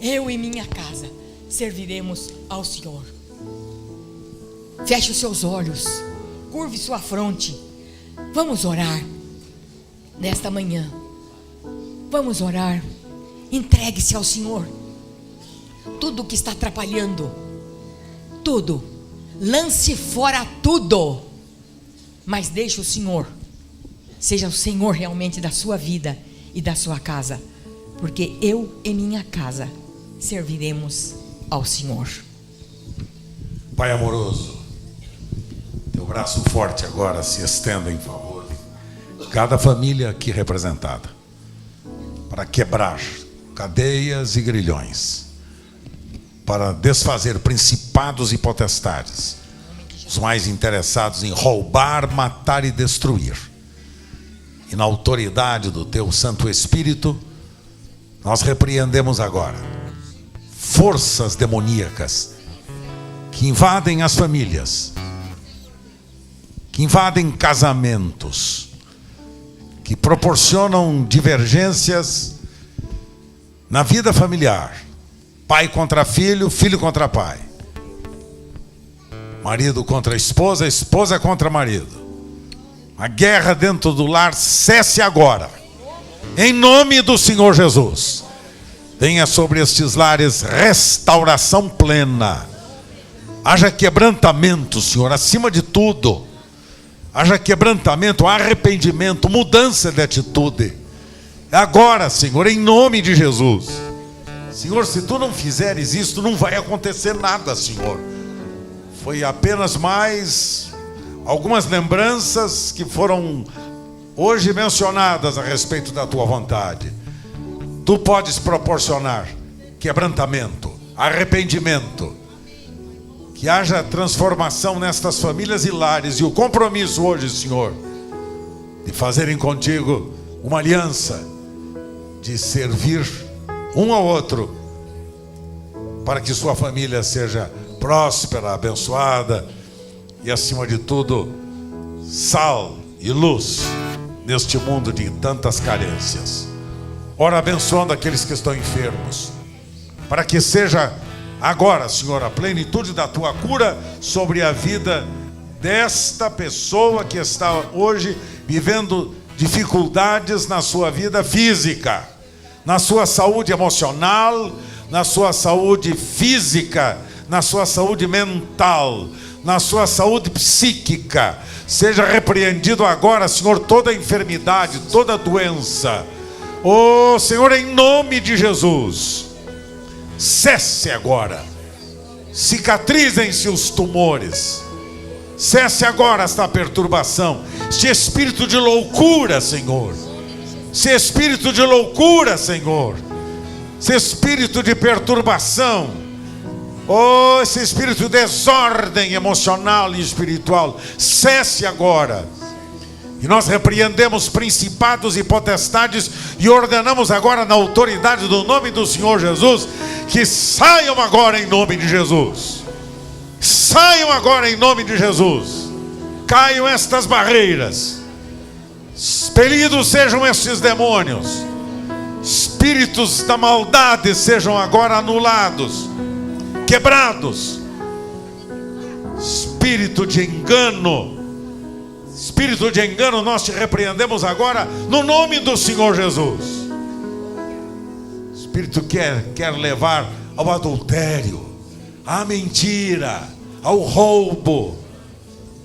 Eu e minha casa serviremos ao Senhor. Feche os seus olhos, curve sua fronte. Vamos orar nesta manhã. Vamos orar. Entregue-se ao Senhor. Tudo que está atrapalhando, tudo, lance fora tudo, mas deixe o Senhor, seja o Senhor realmente da sua vida e da sua casa, porque eu e minha casa serviremos ao Senhor. Pai amoroso, teu braço forte agora se estenda em favor de cada família aqui representada, para quebrar cadeias e grilhões, para desfazer principados e potestades, os mais interessados em roubar, matar e destruir. E na autoridade do teu Santo Espírito, nós repreendemos agora forças demoníacas que invadem as famílias, que invadem casamentos, que proporcionam divergências na vida familiar. Pai contra filho, filho contra pai, marido contra esposa, esposa contra marido. A guerra dentro do lar cesse agora, em nome do Senhor Jesus. Venha sobre estes lares restauração plena. Haja quebrantamento, Senhor, acima de tudo. Haja quebrantamento, arrependimento, mudança de atitude. Agora, Senhor, em nome de Jesus. Senhor, se tu não fizeres isso, não vai acontecer nada, Senhor. Foi apenas mais algumas lembranças que foram hoje mencionadas a respeito da tua vontade. Tu podes proporcionar quebrantamento, arrependimento, que haja transformação nestas famílias e lares, e o compromisso hoje, Senhor, de fazerem contigo uma aliança, de servir um ao outro, para que sua família seja próspera, abençoada e, acima de tudo, sal e luz neste mundo de tantas carências. Ora, abençoando aqueles que estão enfermos, para que seja agora, Senhor, a plenitude da tua cura sobre a vida desta pessoa que está hoje vivendo dificuldades na sua vida física, na sua saúde emocional, na sua saúde física, na sua saúde mental, na sua saúde psíquica. Seja repreendido agora, Senhor, toda enfermidade, toda doença. Oh, Senhor, em nome de Jesus, cesse agora, cicatrizem-se os tumores, cesse agora esta perturbação, este espírito de loucura, Senhor. Esse espírito de loucura, Senhor, esse espírito de perturbação, oh, esse espírito de desordem emocional e espiritual, cesse agora. E nós repreendemos principados e potestades e ordenamos agora na autoridade do nome do Senhor Jesus, que saiam agora em nome de Jesus. Saiam agora em nome de Jesus. Caiam estas barreiras. Expelidos sejam estes demônios. Espíritos da maldade sejam agora anulados, quebrados. Espírito de engano, nós te repreendemos agora no nome do Senhor Jesus. Espírito quer levar ao adultério, à mentira, ao roubo,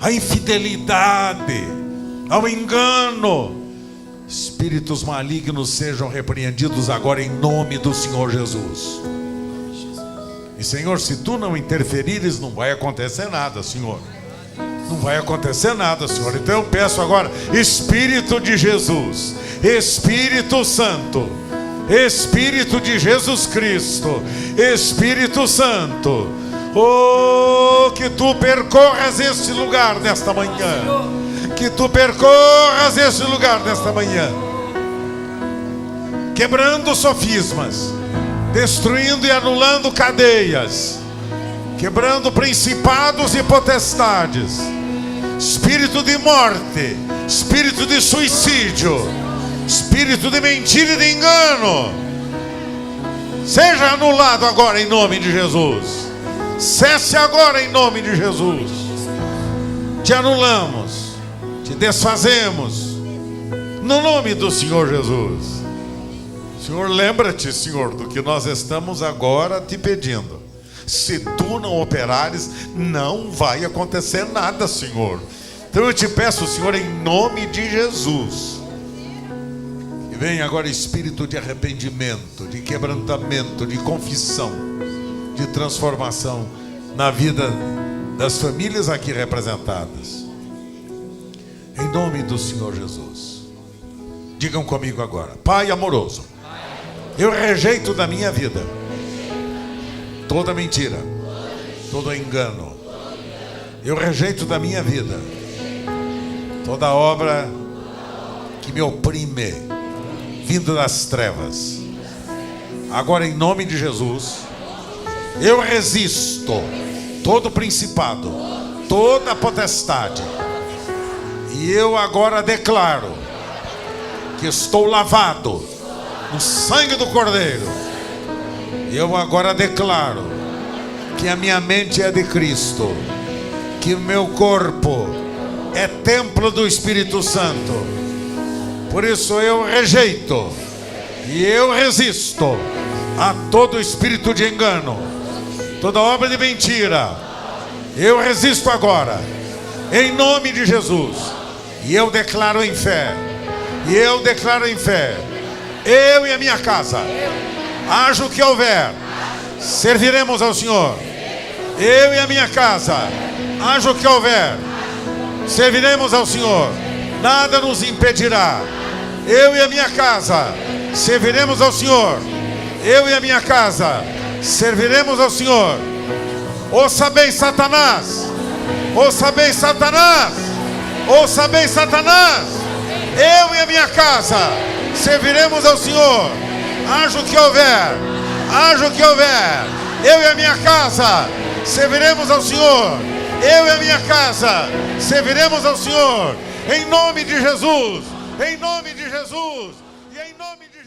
à infidelidade, ao engano. Espíritos malignos sejam repreendidos agora em nome do Senhor Jesus. E, Senhor, se tu não interferires, não vai acontecer nada, Senhor. Não vai acontecer nada, Senhor. Então eu peço agora, Espírito de Jesus, Espírito Santo, Espírito de Jesus Cristo, Espírito Santo, oh, que tu percorras este lugar nesta manhã, que tu percorras esse lugar nesta manhã, quebrando sofismas, destruindo e anulando cadeias, quebrando principados e potestades, espírito de morte, espírito de suicídio, espírito de mentira e de engano, seja anulado agora em nome de Jesus. Cesse agora em nome de Jesus. Te anulamos, te desfazemos, no nome do Senhor Jesus. Senhor, lembra-te, Senhor, do que nós estamos agora te pedindo. Se tu não operares, não vai acontecer nada, Senhor. Então eu te peço, Senhor, em nome de Jesus, que venha agora espírito de arrependimento, de quebrantamento, de confissão, de transformação na vida das famílias aqui representadas. Em nome do Senhor Jesus. Digam comigo agora: Pai amoroso, eu rejeito da minha vida toda mentira, todo engano. Eu rejeito da minha vida toda obra que me oprime, vindo das trevas. Agora, em nome de Jesus, eu resisto todo principado, toda potestade. E eu agora declaro que estou lavado no sangue do Cordeiro. Eu agora declaro que a minha mente é de Cristo, que o meu corpo é templo do Espírito Santo. Por isso eu rejeito e eu resisto a todo espírito de engano, toda obra de mentira. Eu resisto agora, em nome de Jesus. E eu declaro em fé, e eu declaro em fé, eu e a minha casa, haja o que houver, serviremos ao Senhor. Eu e a minha casa, haja o que houver, serviremos ao Senhor. Nada nos impedirá. Eu e a minha casa, serviremos ao Senhor. Eu e a minha casa, serviremos ao Senhor. Ouça bem, Satanás. Ouça bem, Satanás. Ouça bem, Satanás. Eu e a minha casa, serviremos ao Senhor. Haja o que houver, haja o que houver. Eu e a minha casa, serviremos ao Senhor. Eu e a minha casa, serviremos ao Senhor. Em nome de Jesus. Em nome de Jesus. E em nome de